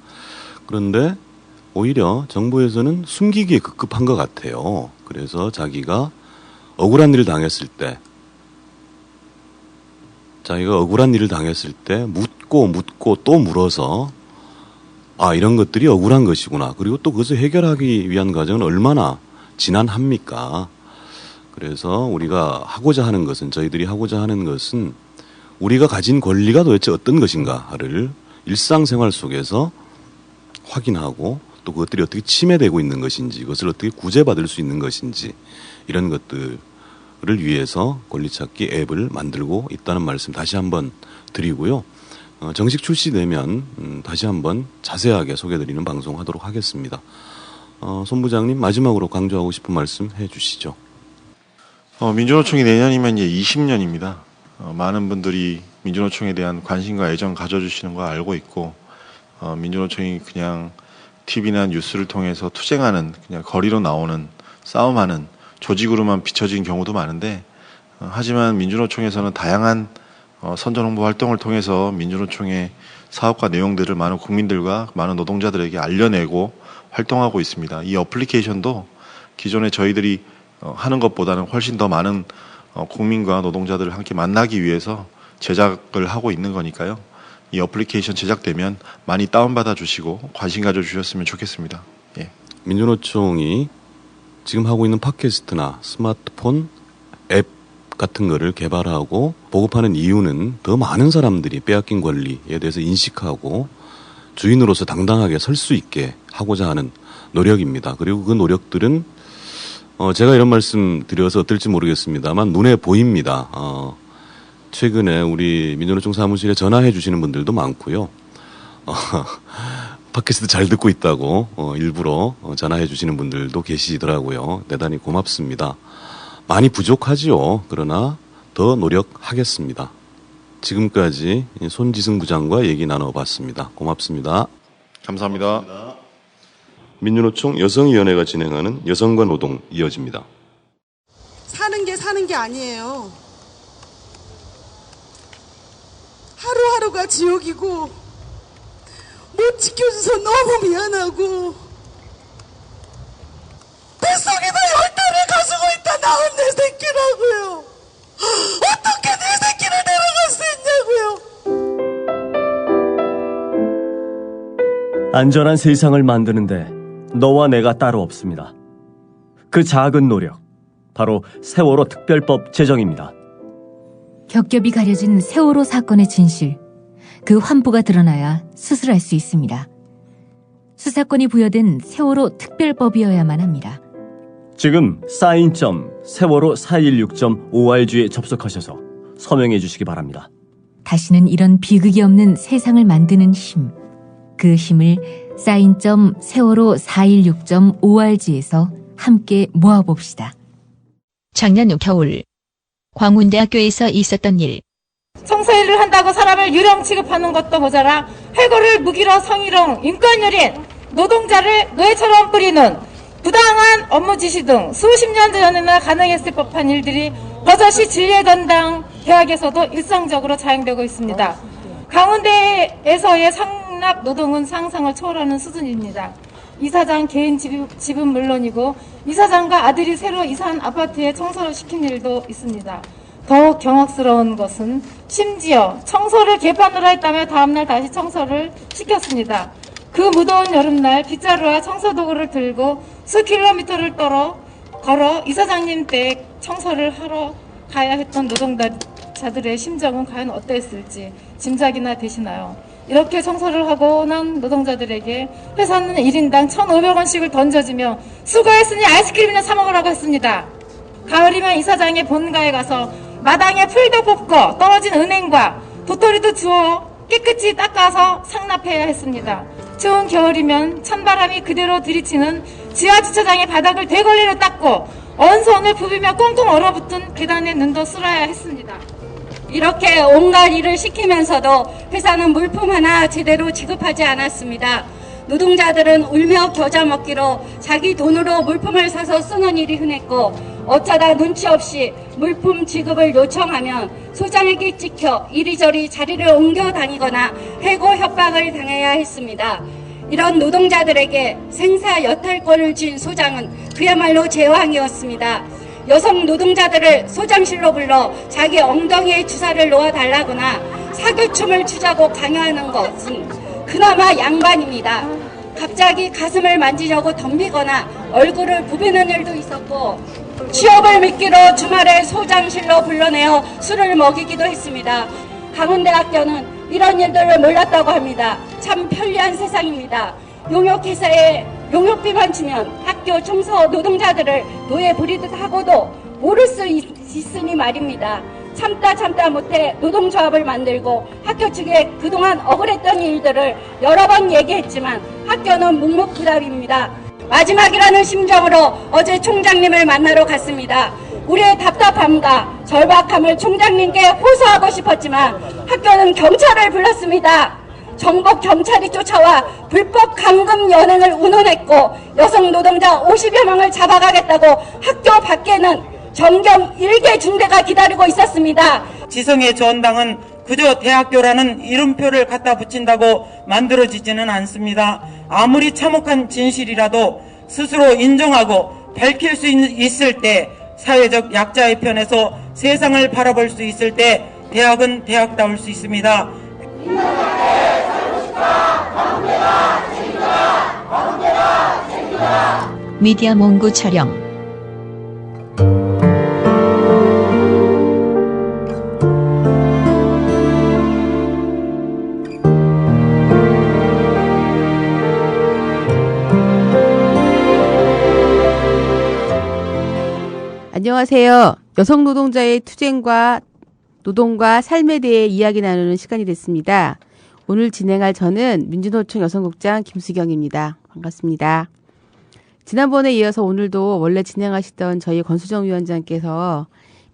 그런데 오히려 정부에서는 숨기기에 급급한 것 같아요. 그래서 자기가 억울한 일을 당했을 때 자기가 억울한 일을 당했을 때 묻고 또 물어서 이런 것들이 억울한 것이구나. 그리고 또 그것을 해결하기 위한 과정은 얼마나 지난합니까? 그래서 우리가 하고자 하는 것은, 저희들이 하고자 하는 것은 우리가 가진 권리가 도대체 어떤 것인가를 일상생활 속에서 확인하고 또 그것들이 어떻게 침해되고 있는 것인지, 그것을 어떻게 구제받을 수 있는 것인지, 이런 것들을 위해서 권리찾기 앱을 만들고 있다는 말씀 다시 한번 드리고요. 정식 출시되면 다시 한번 자세하게 소개드리는 방송 하도록 하겠습니다. 손 부장님, 마지막으로 강조하고 싶은 말씀 해주시죠. 민주노총이 내년이면 이제 20년입니다. 많은 분들이 민주노총에 대한 관심과 애정 가져주시는 거 알고 있고, 민주노총이 그냥 TV나 뉴스를 통해서 투쟁하는, 그냥 거리로 나오는, 싸움하는 조직으로만 비춰진 경우도 많은데, 하지만 민주노총에서는 다양한 선전 홍보 활동을 통해서 민주노총의 사업과 내용들을 많은 국민들과 많은 노동자들에게 알려내고 활동하고 있습니다. 이 어플리케이션도 기존에 저희들이 하는 것보다는 훨씬 더 많은 국민과 노동자들을 함께 만나기 위해서 제작을 하고 있는 거니까요. 이 어플리케이션 제작되면 많이 다운받아 주시고 관심 가져 주셨으면 좋겠습니다. 예. 민주노총이 지금 하고 있는 팟캐스트나 스마트폰 앱 같은 거를 개발하고 보급하는 이유는 더 많은 사람들이 빼앗긴 권리에 대해서 인식하고 주인으로서 당당하게 설 수 있게 하고자 하는 노력입니다. 그리고 그 노력들은 제가 이런 말씀 드려서 어떨지 모르겠습니다만 눈에 보입니다. 최근에 우리 민주노총 사무실에 전화해 주시는 분들도 많고요. 팟캐스트 잘 듣고 있다고 일부러 전화해 주시는 분들도 계시더라고요. 대단히 고맙습니다. 많이 부족하지요. 그러나 더 노력하겠습니다. 지금까지 손지승 부장과 얘기 나눠봤습니다. 고맙습니다. 감사합니다. 민주노총 여성위원회가 진행하는 여성과 노동 이어집니다. 사는 게 아니에요. 하루하루가 지옥이고 못 지켜줘서 너무 미안하고 뱃속에다 10달을 가지고 있다 낳은 내 새끼라고요. 어떻게 내 새끼를 데려갈 수 있냐고요. 안전한 세상을 만드는데 너와 내가 따로 없습니다. 그 작은 노력, 바로 세월호 특별법 제정입니다. 겹겹이 가려진 세월호 사건의 진실, 그 환부가 드러나야 수술할 수 있습니다. 수사권이 부여된 세월호 특별법이어야만 합니다. 지금 사인.세월호416.org에 접속하셔서 서명해 주시기 바랍니다. 다시는 이런 비극이 없는 세상을 만드는 힘, 그 힘을 사인.세월호416.org에서 함께 모아봅시다. 작년 겨울 광운대학교에서 있었던 일. 청소일을 한다고 사람을 유령 취급하는 것도 모자라 해고를 무기로 성희롱, 인권유린, 노동자를 노예처럼 뿌리는 부당한 업무 지시 등 수십 년 전에나 가능했을 법한 일들이 버젓이 진리의 전당 대학에서도 일상적으로 자행되고 있습니다. 강원대에서의 상납 노동은 상상을 초월하는 수준입니다. 이사장 개인 집은 물론이고 이사장과 아들이 새로 이사한 아파트에 청소를 시킨 일도 있습니다. 더욱 경악스러운 것은 심지어 청소를 개판으로 했다며 다음날 다시 청소를 시켰습니다. 그 무더운 여름날 빗자루와 청소도구를 들고 수킬로미터를 걸어 이사장님 댁 청소를 하러 가야 했던 노동자들의 심정은 과연 어땠을지 짐작이나 되시나요? 이렇게 청소를 하고 난 노동자들에게 회사는 1인당 1,500원씩을 던져주며 수고했으니 아이스크림이나 사 먹으라고 했습니다. 가을이면 이사장의 본가에 가서 마당에 풀도 뽑고 떨어진 은행과 도토리도 주워 깨끗이 닦아서 상납해야 했습니다. 추운 겨울이면 찬바람이 그대로 들이치는 지하주차장의 바닥을 대걸레로 닦고 언손을 부비며 꽁꽁 얼어붙은 계단에 눈도 쓸어야 했습니다. 이렇게 온갖 일을 시키면서도 회사는 물품 하나 제대로 지급하지 않았습니다. 노동자들은 울며 겨자 먹기로 자기 돈으로 물품을 사서 쓰는 일이 흔했고 어쩌다 눈치 없이 물품 지급을 요청하면 소장에게 찍혀 이리저리 자리를 옮겨 다니거나 해고 협박을 당해야 했습니다. 이런 노동자들에게 생사 여탈권을 쥔 소장은 그야말로 제왕이었습니다. 여성 노동자들을 소장실로 불러 자기 엉덩이에 주사를 놓아달라거나 사교춤을 추자고 강요하는 것은 그나마 양반입니다. 갑자기 가슴을 만지려고 덤비거나 얼굴을 부비는 일도 있었고 취업을 미끼로 주말에 소장실로 불러내어 술을 먹이기도 했습니다. 강원대학교는 이런 일들을 몰랐다고 합니다. 참 편리한 세상입니다. 용역회사에 용역비만 주면 학교 청소 노동자들을 노예 부리듯 하고도 모를 수 있으니 말입니다. 참다 못해 노동조합을 만들고 학교 측에 그동안 억울했던 일들을 여러 번 얘기했지만 학교는 묵묵부답입니다. 마지막이라는 심정으로 어제 총장님을 만나러 갔습니다. 우리의 답답함과 절박함을 총장님께 호소하고 싶었지만 학교는 경찰을 불렀습니다. 정복 경찰이 쫓아와 불법 감금 연행을 운운했고 여성 노동자 50여 명을 잡아가겠다고 학교 밖에는 정경 1개 중대가 기다리고 있었습니다. 지성의 전당은 그저 대학교라는 이름표를 갖다 붙인다고 만들어지지는 않습니다. 아무리 참혹한 진실이라도 스스로 인정하고 밝힐 수 있을 때, 사회적 약자의 편에서 세상을 바라볼 수 있을 때 대학은 대학다울 수 있습니다. 미디어 몽구 촬영. 안녕하세요. 여성 노동자의 투쟁과 노동과 삶에 대해 이야기 나누는 시간이 됐습니다. 오늘 진행할 저는 민주노총 여성국장 김수경입니다. 반갑습니다. 지난번에 이어서 오늘도 원래 진행하시던 저희 권수정 위원장께서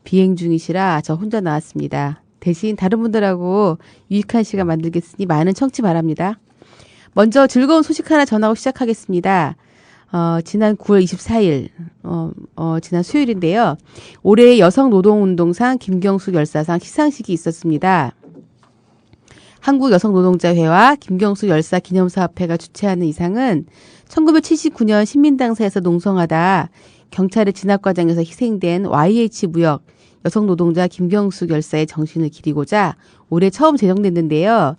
비행 중이시라 저 혼자 나왔습니다. 대신 다른 분들하고 유익한 시간 만들겠으니 많은 청취 바랍니다. 먼저 즐거운 소식 하나 전하고 시작하겠습니다. 지난 9월 24일, 지난 수요일인데요. 올해 여성노동운동상 김경숙 열사상 시상식이 있었습니다. 한국여성노동자회와 김경숙 열사 기념사업회가 주최하는 이 상은 1979년 신민당사에서 농성하다 경찰의 진압 과정에서 희생된 YH무역 여성노동자 김경숙 열사의 정신을 기리고자 올해 처음 제정됐는데요.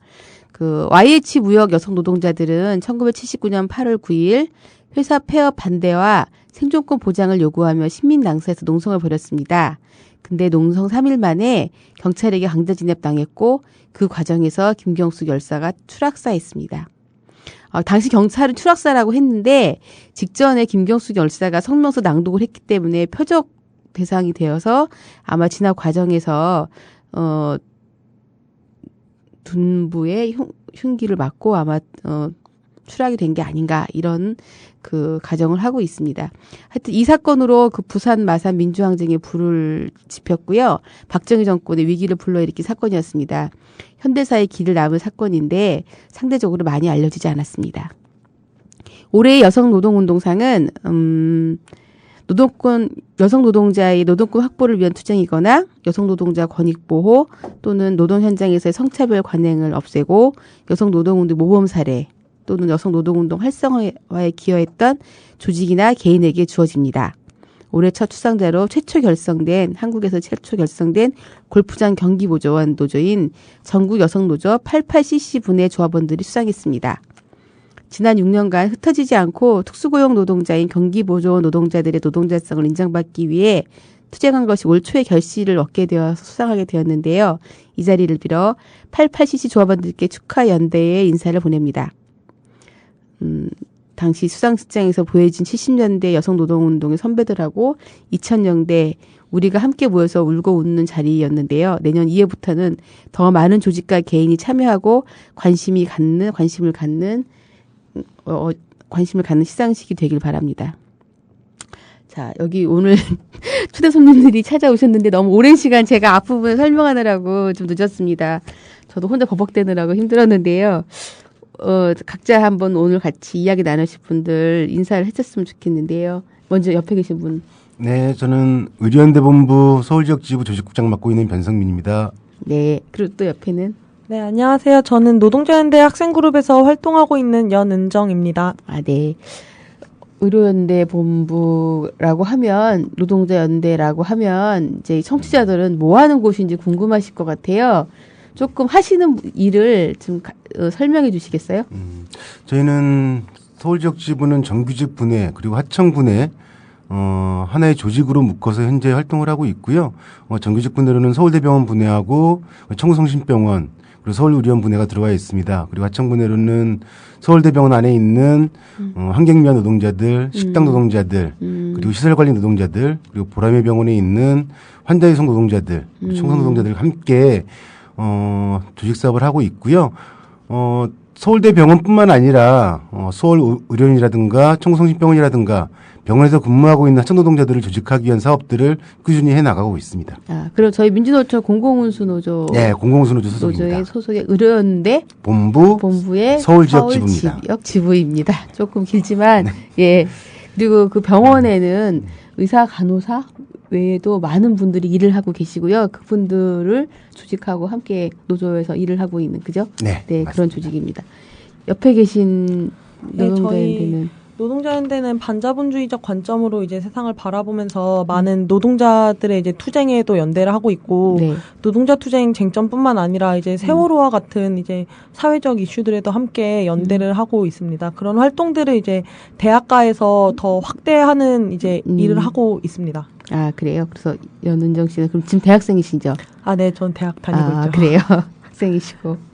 그 YH무역 여성노동자들은 1979년 8월 9일 회사 폐업 반대와 생존권 보장을 요구하며 신민당사에서 농성을 벌였습니다. 근데 농성 3일 만에 경찰에게 강제 진압당했고 그 과정에서 김경숙 열사가 추락사했습니다. 당시 경찰은 추락사라고 했는데 직전에 김경숙 열사가 성명서 낭독을 했기 때문에 표적 대상이 되어서 아마 진압 과정에서 둔부에 흉기를 맞고 아마 추락이 된 게 아닌가 이런 그 가정을 하고 있습니다. 하여튼 이 사건으로 그 부산 마산 민주항쟁에 불을 지폈고요. 박정희 정권의 위기를 불러일으킨 사건이었습니다. 현대사의 길을 남은 사건인데 상대적으로 많이 알려지지 않았습니다. 올해의 여성노동운동상은 여성 노동자의 노동권 확보를 위한 투쟁이거나 여성 노동자 권익보호 또는 노동 현장에서의 성차별 관행을 없애고 여성 노동운동 모범 사례 또는 여성 노동운동 활성화에 기여했던 조직이나 개인에게 주어집니다. 올해 첫 추상자로 한국에서 최초 결성된 골프장 경기보조원 노조인 전국 여성노조 88cc 분의 조합원들이 수상했습니다. 지난 6년간 흩어지지 않고 특수고용 노동자인 경기보조원 노동자들의 노동자성을 인정받기 위해 투쟁한 것이 올 초에 결실을 얻게 되어서 수상하게 되었는데요. 이 자리를 빌어 88cc 조합원들께 축하 연대의 인사를 보냅니다. 당시 수상식장에서 보여진 70년대 여성노동운동의 선배들하고 2000년대 우리가 함께 모여서 울고 웃는 자리였는데요. 내년 2회부터는 더 많은 조직과 개인이 참여하고 관심을 갖는 시상식이 되길 바랍니다. 자, 여기 오늘 초대 손님들이 찾아오셨는데 너무 오랜 시간 제가 앞부분 설명하느라고 좀 늦었습니다. 저도 혼자 버벅대느라고 힘들었는데요. 각자 한번 오늘 같이 이야기 나누실 분들 인사를 해줬으면 좋겠는데요. 먼저 옆에 계신 분. 네, 저는 의료연대본부 서울지역지부 조직국장 맡고 있는 변성민입니다. 네, 그리고 또 옆에는. 네, 안녕하세요. 저는 노동자연대 학생그룹에서 활동하고 있는 연은정입니다. 아, 네. 의료연대 본부라고 하면, 노동자연대라고 하면, 이제 청취자들은 뭐 하는 곳인지 궁금하실 것 같아요. 조금 하시는 일을 좀 설명해 주시겠어요? 저희는 서울지역 지부는 정규직 분해 그리고 하청 분해 하나의 조직으로 묶어서 현재 활동을 하고 있고요. 정규직 분해로는 서울대병원 분해하고 청소성심병원 그리고 서울의료원 분해가 들어와 있습니다. 그리고 하청 분해로는 서울대병원 안에 있는 환경미화 노동자들, 식당 노동자들, 그리고 시설관리 노동자들, 그리고 보라매 병원에 있는 환자유송 노동자들, 청소 노동자들과 함께 조직 사업을 하고 있고요. 서울대병원뿐만 아니라 서울의료원이라든가 청소성심병원이라든가 병원에서 근무하고 있는 하청 노동자들을 조직하기 위한 사업들을 꾸준히 해 나가고 있습니다. 그럼 저희 민주노총 공공운수노조 네, 공공운수노조 소속입니다. 노조의 소속의 의료연대 본부의 서울지역 지부입니다. 서울지역 지부입니다. 조금 길지만 예. 그리고 그 병원에는 의사, 간호사 외에도 많은 분들이 일을 하고 계시고요. 그분들을 조직하고 함께 노조에서 일을 하고 있는 그죠? 네, 그런 조직입니다. 옆에 계신 노동자연대는 노동자연대는 반자본주의적 관점으로 이제 세상을 바라보면서 많은 노동자들의 이제 투쟁에도 연대를 하고 있고 노동자 투쟁 쟁점뿐만 아니라 이제 세월호와 같은 이제 사회적 이슈들에도 함께 연대를 하고 있습니다. 그런 활동들을 이제 대학가에서 더 확대하는 이제 일을 하고 있습니다. 그래요? 그래서 연은정 씨는 그럼 지금 대학생이시죠? 네, 전 대학 다니고 있죠. 그래요? 학생이시고.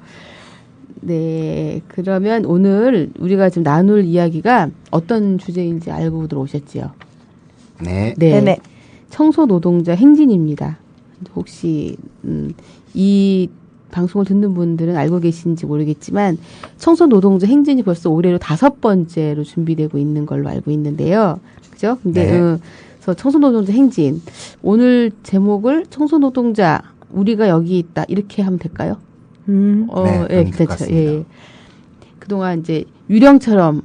네, 그러면 오늘 우리가 지금 나눌 이야기가 어떤 주제인지 알고 들어오셨지요? 네. 네. 청소 노동자 행진입니다. 혹시 이 방송을 듣는 분들은 알고 계신지 모르겠지만 청소 노동자 행진이 벌써 올해로 5번째로 준비되고 있는 걸로 알고 있는데요. 그죠? 근데 그래서 청소 노동자 행진 오늘 제목을 청소 노동자 우리가 여기 있다 이렇게 하면 될까요? 괜찮죠. 예. 그동안 이제 유령처럼,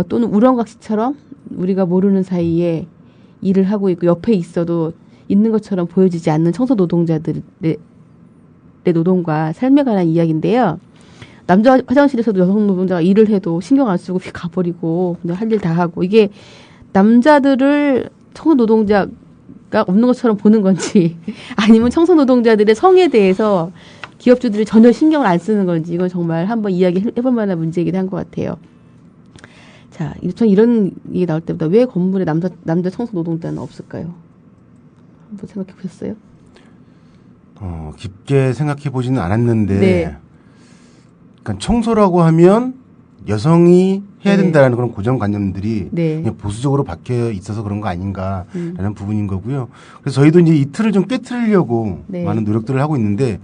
또는 우렁각시처럼 우리가 모르는 사이에 일을 하고 있고 옆에 있어도 있는 것처럼 보여지지 않는 청소 노동자들의 노동과 삶에 관한 이야기인데요. 남자 화장실에서도 여성 노동자가 일을 해도 신경 안 쓰고 가버리고 그냥 할 일 다 하고 이게 남자들을 청소 노동자가 없는 것처럼 보는 건지 아니면 청소 노동자들의 성에 대해서 기업주들이 전혀 신경을 안 쓰는 건지 이건 정말 한번 이야기해볼 만한 문제이긴 한 것 같아요. 자, 전 이런 얘기 나올 때보다 왜 건물에 남자 청소 노동자는 없을까요? 한번 생각해 보셨어요? 깊게 생각해 보지는 않았는데, 그러니까 청소라고 하면 여성이 해야 된다라는 그런 고정관념들이 그냥 보수적으로 박혀 있어서 그런 거 아닌가라는 부분인 거고요. 그래서 저희도 이제 이 틀을 좀 깨트리려고 많은 노력들을 하고 있는데.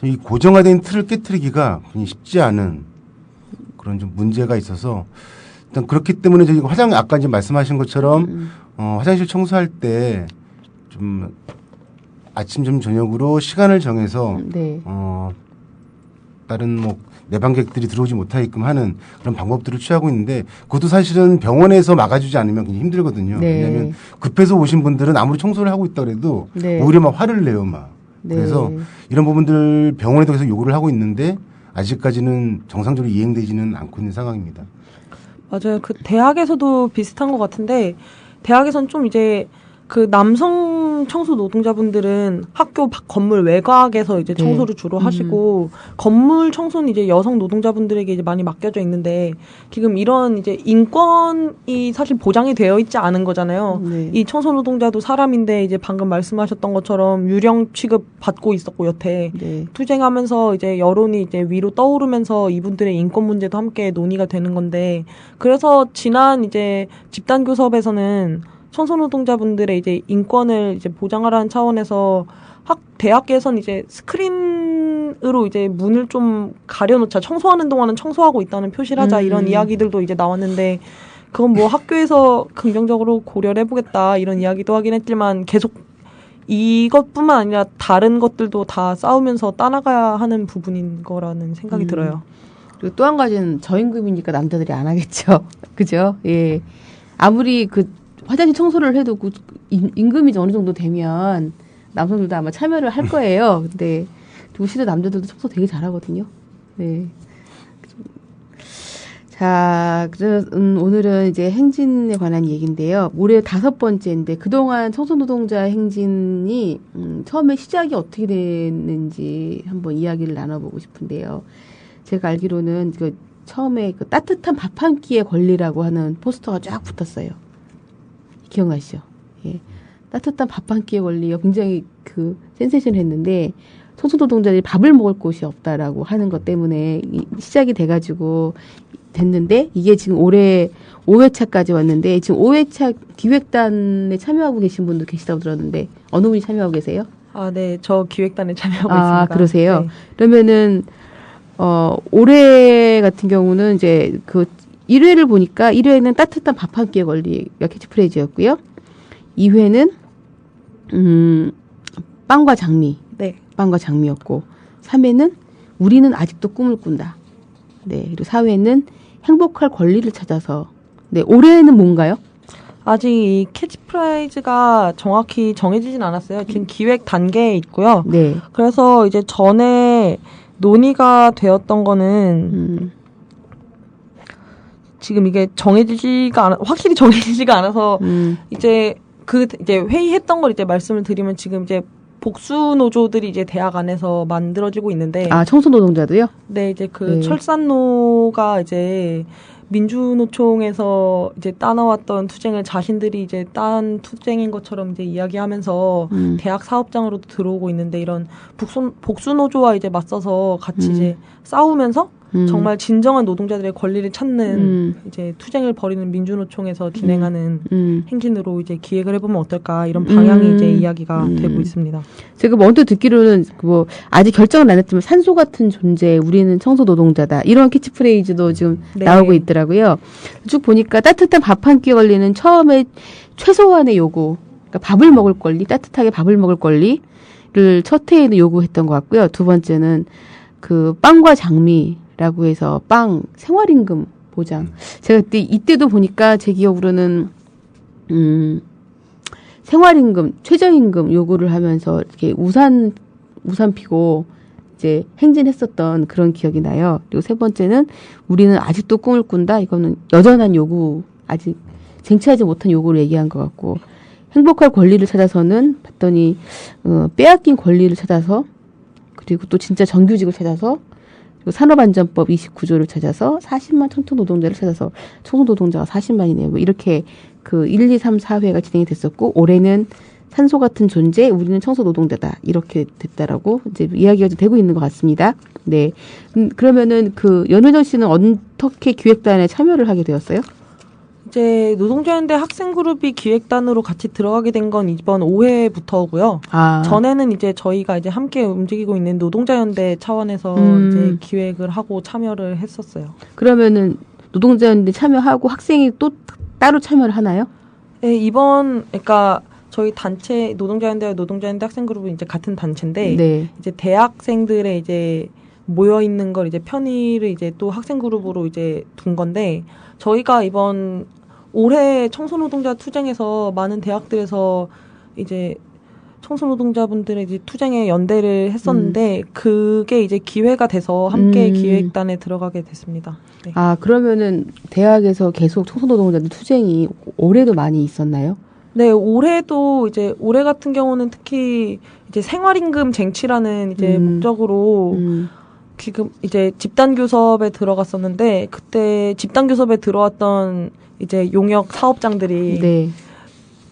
이 고정화된 틀을 깨트리기가 굉장히 쉽지 않은 그런 좀 문제가 있어서 일단 그렇기 때문에 저희 아까 이제 말씀하신 것처럼 화장실 청소할 때 좀 아침, 점심, 저녁으로 시간을 정해서 다른 뭐 내방객들이 들어오지 못하게끔 하는 그런 방법들을 취하고 있는데 그것도 사실은 병원에서 막아주지 않으면 굉장히 힘들거든요. 왜냐하면 급해서 오신 분들은 아무리 청소를 하고 있다 그래도 오히려 막 화를 내요, 막. 그래서 이런 부분들 병원에도 계속 요구를 하고 있는데 아직까지는 정상적으로 이행되지는 않고 있는 상황입니다. 맞아요. 그 대학에서도 비슷한 것 같은데 대학에서는 좀 이제 그 남성 청소 노동자분들은 학교 건물 외곽에서 이제 청소를 주로 하시고 건물 청소는 이제 여성 노동자분들에게 이제 많이 맡겨져 있는데 지금 이런 이제 인권이 사실 보장이 되어 있지 않은 거잖아요. 이 청소 노동자도 사람인데 이제 방금 말씀하셨던 것처럼 유령 취급 받고 있었고 여태 투쟁하면서 이제 여론이 이제 위로 떠오르면서 이분들의 인권 문제도 함께 논의가 되는 건데 그래서 지난 이제 집단 교섭에서는 청소 노동자분들의 이제 인권을 이제 보장하라는 차원에서 대학에선 이제 스크린으로 이제 문을 좀 가려놓자. 청소하는 동안은 청소하고 있다는 표시를 하자. 이런 이야기들도 이제 나왔는데 그건 뭐 학교에서 긍정적으로 고려를 해보겠다. 이런 이야기도 하긴 했지만 계속 이것뿐만 아니라 다른 것들도 다 싸우면서 따라가야 하는 부분인 거라는 생각이 들어요. 그리고 또 한 가지는 저임금이니까 남자들이 안 하겠죠. 그죠? 예. 아무리 화장실 청소를 해도 임금이 어느 정도 되면 남성들도 아마 참여를 할 거예요. 근데 그리고 실제 남자들도 청소 되게 잘하거든요. 네. 자, 오늘은 이제 행진에 관한 얘기인데요. 올해 5번째인데 그동안 청소노동자 행진이 처음에 시작이 어떻게 됐는지 한번 이야기를 나눠보고 싶은데요. 제가 알기로는 처음에 그 따뜻한 밥 한 끼의 권리라고 하는 포스터가 쫙 붙었어요. 기억나시죠? 예. 따뜻한 밥 한 끼의 권리가 굉장히 센세이션했는데 청소노동자들이 밥을 먹을 곳이 없다라고 하는 것 때문에 시작이 돼가지고 됐는데 이게 지금 올해 5회차까지 왔는데 지금 5회차 기획단에 참여하고 계신 분도 계시다고 들었는데 어느 분이 참여하고 계세요? 아, 네. 저 기획단에 참여하고 있습니다. 아, 그러세요? 네. 그러면은 올해 같은 경우는 이제 1회를 보니까 1회는 따뜻한 밥 한 끼의 권리가 캐치프레이즈였고요. 2회는 빵과 장미. 네. 빵과 장미였고 3회는 우리는 아직도 꿈을 꾼다. 네. 그리고 4회는 행복할 권리를 찾아서. 네. 올해는 뭔가요? 아직 이 캐치프레이즈가 정확히 정해지진 않았어요. 지금 기획 단계에 있고요. 네. 그래서 이제 전에 논의가 되었던 거는 지금 이게 확실히 정해지지가 않아서 이제 이제 회의했던 걸 이제 말씀을 드리면 지금 이제 복수 노조들이 이제 대학 안에서 만들어지고 있는데. 아, 청소노동자도요? 네, 이제 철산노가 이제 민주노총에서 이제 따나왔던 투쟁을 자신들이 이제 딴 투쟁인 것처럼 이제 이야기하면서 대학 사업장으로도 들어오고 있는데 이런 복수 노조와 이제 맞서서 같이 이제 싸우면서 정말 진정한 노동자들의 권리를 찾는 이제 투쟁을 벌이는 민주노총에서 진행하는 행진으로 이제 기획을 해보면 어떨까 이런 방향이 이제 이야기가 되고 있습니다. 제가 언뜻 듣기로는 아직 결정은 안 했지만 산소 같은 존재, 우리는 청소 노동자다 이런 캐치프레이즈도 지금 나오고 있더라고요. 쭉 보니까 따뜻한 밥 한 끼 권리는 처음에 최소한의 요구, 그러니까 밥을 먹을 권리, 따뜻하게 밥을 먹을 권리를 첫 해에는 요구했던 것 같고요. 두 번째는 빵과 장미 라고 해서 생활임금 보장. 제가 이때도 보니까 제 기억으로는, 생활임금, 최저임금 요구를 하면서 이렇게 우산 피고 이제 행진했었던 그런 기억이 나요. 그리고 세 번째는 우리는 아직도 꿈을 꾼다. 이거는 여전한 요구, 아직 쟁취하지 못한 요구를 얘기한 것 같고, 행복할 권리를 찾아서는 봤더니, 빼앗긴 권리를 찾아서, 그리고 또 진짜 정규직을 찾아서, 산업안전법 29조를 찾아서 40만 청소노동자를 찾아서 청소노동자가 40만이네요. 뭐 이렇게 1, 2, 3, 4회가 진행이 됐었고 올해는 산소 같은 존재, 우리는 청소노동자다. 이렇게 됐다라고 이제 이야기가 좀 되고 있는 것 같습니다. 네. 그러면은 연혜정 씨는 어떻게 기획단에 참여를 하게 되었어요? 이제 노동자연대 학생그룹이 기획단으로 같이 들어가게 된 건 이번 5회부터고요. 아. 전에는 이제 저희가 이제 함께 움직이고 있는 노동자연대 차원에서 이제 기획을 하고 참여를 했었어요. 그러면은 노동자연대 참여하고 학생이 또 따로 참여를 하나요? 네, 그러니까 저희 단체 노동자연대와 노동자연대 학생그룹은 이제 같은 단체인데 네. 이제 대학생들의 이제 모여 있는 걸 이제 편의를 이제 또 학생그룹으로 이제 둔 건데 저희가 이번 올해 청소노동자 투쟁에서 많은 대학들에서 이제 청소노동자분들의 이제 투쟁에 연대를 했었는데 그게 이제 기회가 돼서 함께 기획단에 들어가게 됐습니다. 네. 아, 그러면은 대학에서 계속 청소노동자들 투쟁이 올해도 많이 있었나요? 네, 올해 같은 경우는 특히 이제 생활임금 쟁취라는 이제 목적으로 지금 이제 집단교섭에 들어갔었는데 그때 집단교섭에 들어왔던 이제 용역 사업장들이 네.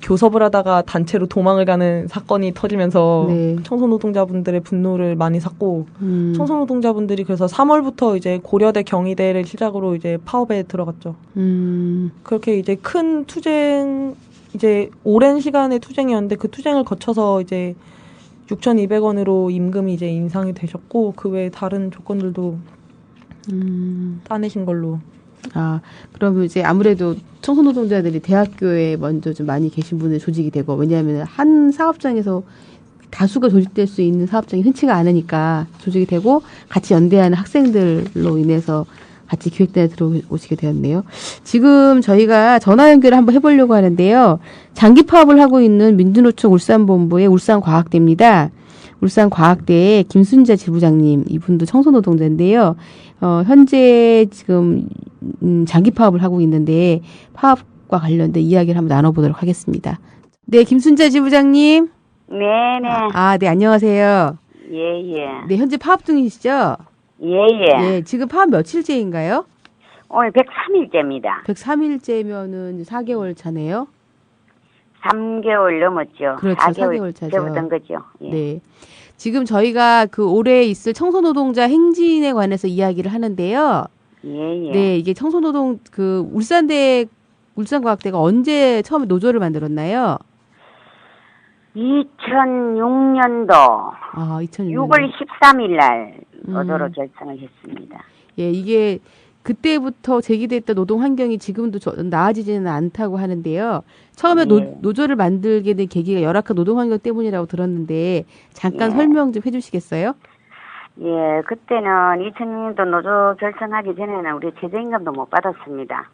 교섭을 하다가 단체로 도망을 가는 사건이 터지면서 네. 청소노동자분들의 분노를 많이 샀고 청소노동자분들이 그래서 3월부터 이제 고려대 경희대를 시작으로 이제 파업에 들어갔죠. 그렇게 이제 큰 투쟁 이제 오랜 시간의 투쟁이었는데 그 투쟁을 거쳐서 이제 6,200원으로 임금이 이제 인상이 되셨고 그 외에 다른 조건들도 따내신 걸로. 아, 그러면 이제 아무래도 청소노동자들이 대학교에 먼저 좀 많이 계신 분들 조직이 되고 왜냐하면 한 사업장에서 다수가 조직될 수 있는 사업장이 흔치가 않으니까 조직이 되고 같이 연대하는 학생들로 인해서 같이 기획단에 들어오시게 되었네요. 지금 저희가 전화 연결을 한번 해보려고 하는데요. 장기 파업을 하고 있는 민주노총 울산본부의 울산과학대입니다. 울산과학대의 김순자 지부장님, 이분도 청소노동자인데요. 현재 지금 장기 파업을 하고 있는데 파업과 관련된 이야기를 한번 나눠보도록 하겠습니다. 네, 김순자 지부장님. 네네. 네, 안녕하세요. 예예. 네, 현재 파업 중이시죠? 예예. 네, 지금 파업 며칠째인가요? 오늘 103일째입니다. 103일째면은 4개월 차네요. 3개월 넘었죠. 그렇죠, 4개월 차죠. 되었던 거죠. 예. 네. 지금 저희가 그 올해 있을 청소노동자 행진에 관해서 이야기를 하는데요. 예예. 네, 이게 청소노동 그 울산과학대가 언제 처음에 노조를 만들었나요? 2006년도 6월 13일 날 노조로 결성을 했습니다. 예, 이게 그때부터 제기됐던 노동 환경이 지금도 나아지지는 않다고 하는데요. 처음에 노조를 만들게 된 계기가 열악한 노동 환경 때문이라고 들었는데 잠깐 설명 좀 해주시겠어요? 예, 그때는 2006년도 노조 결성하기 전에는 우리 최저임금도 못 받았습니다.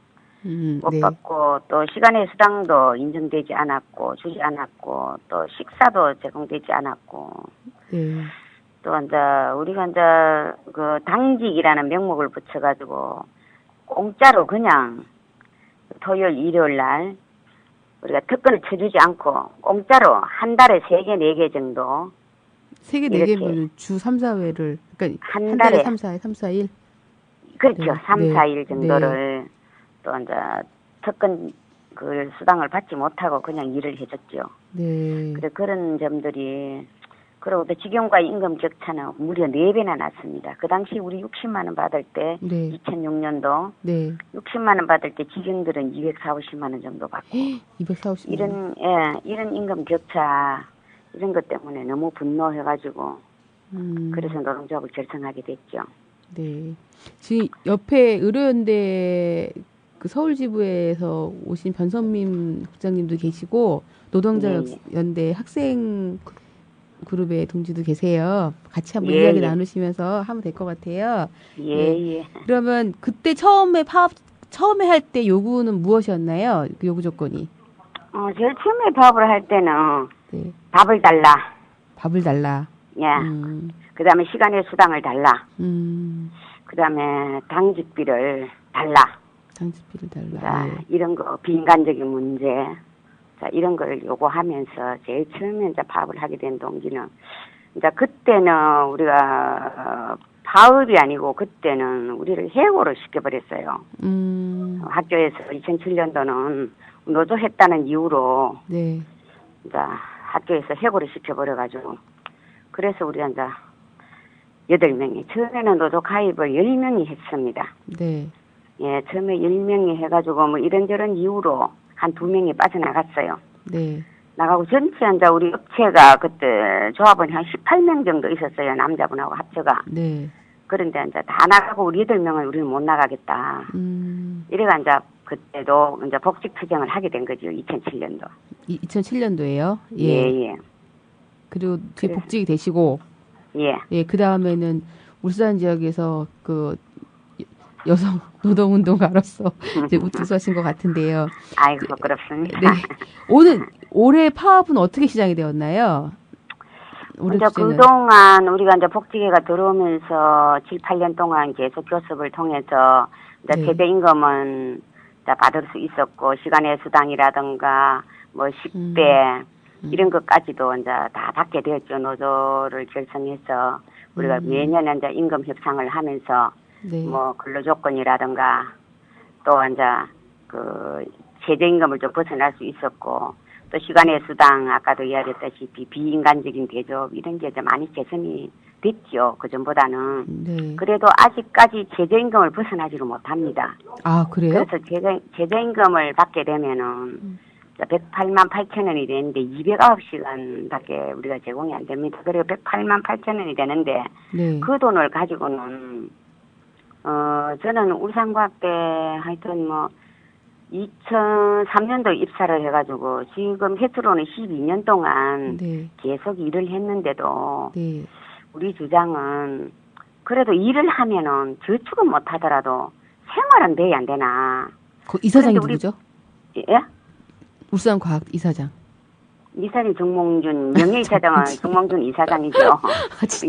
못 받고 또 시간의 수당도 인정되지 않았고 주지 않았고 또 식사도 제공되지 않았고 또 이제 우리가 이제 그 당직이라는 명목을 붙여가지고 공짜로 그냥 토요일 일요일 날 우리가 특권을 쳐주지 않고 공짜로 한 달에 3개 4개 정도 3개 4개면 주 3, 4회를 그러니까 한 달에 3, 4일 그렇죠. 네. 3, 4일 정도를 또 이제 특권 그 수당을 받지 못하고 그냥 일을 해줬죠. 네. 그래 그런 점들이 그리고 또 직영과 임금 격차는 무려 4배나 났습니다. 그 당시 우리 60만 원 받을 때 2006년도 60만 원 받을 때 직영들은 240, 50만 원 정도 받고 240만 원. 이런 임금 격차 이런 것 때문에 너무 분노해가지고 그래서 노동조합을 결성하게 됐죠. 네. 지금 옆에 의료연대 그 서울지부에서 오신 변선민 국장님도 계시고 노동자연대 학생 그룹의 동지도 계세요. 같이 한번 이야기 나누시면서 하면 될 것 같아요. 예. 그러면 그때 처음에 할 때 요구는 무엇이었나요? 그 요구 조건이? 제일 처음에 파업을 할 때는 밥을 달라. 밥을 달라. 예. 그다음에 시간의 수당을 달라. 그다음에 당직비를 달라. 당직비를 달라. 자, 이런 거 비인간적인 문제. 자, 이런 걸 요구하면서 제일 처음에 이제 파업을 하게 된 동기는 이제 그때는 우리가 파업이 아니고 그때는 우리를 해고를 시켜버렸어요. 학교에서 2007년도는 노조했다는 이유로 이제 학교에서 해고를 시켜버려가지고 그래서 우리가 이제 8명이 처음에는 노조 가입을 10명이 했습니다. 네. 예, 처음에 10명이 해가지고 뭐 이런저런 이유로 한 2명이 빠져나갔어요. 네. 나가고 전체 이제 우리 업체가 그때 조합원이 한 18명 정도 있었어요. 남자분하고 합쳐가. 네. 그런데 이제 다 나가고 우리 8명은 우리는 못 나가겠다. 이래가 이제 그때도 이제 복직 투쟁을 하게 된 거죠. 2007년도. 2007년도에요? 예. 그리고 뒤에 복직이 되시고. 예. 그 다음에는 울산 지역에서 그 여성 노동운동가로서 이제 우투수하신 것 같은데요. 아이고, 부끄럽습니다. 네. 올해 파업은 어떻게 시작이 되었나요? 이제 그동안 우리가 이제 복지계가 들어오면서 7, 8년 동안 계속 교섭을 통해서 이제 최저임금은 받을 수 있었고, 시간의 수당이라든가, 뭐, 식대, 이런 것까지도 이제 다 받게 되었죠. 노조를 결성해서 우리가 매년 이제 임금 협상을 하면서 뭐 근로조건이라든가 또 이제 그 최저임금을 좀 벗어날 수 있었고 또 시간의 수당 아까도 이야기했다시피 비인간적인 대접 이런 게 좀 많이 개선이 됐죠. 그전보다는. 그래도 아직까지 최저임금을 벗어나지를 못합니다. 아, 그래요? 그래서 최저임금을 받게 되면은 108만 8천 원이 되는데 209시간밖에 우리가 제공이 안 됩니다. 그리고 108만 8천 원이 되는데 그 돈을 가지고는 저는 울산과학대 하여튼 뭐 2003년도 입사를 해가지고 지금 횟수로는 12년 동안 계속 일을 했는데도 우리 주장은 그래도 일을 하면은 저축은 못하더라도 생활은 돼야 안 되나. 그 이사장이 누구죠? 예? 울산과학 이사장. 이사장 정몽준, 명예이사장은 정몽준 이사장이죠.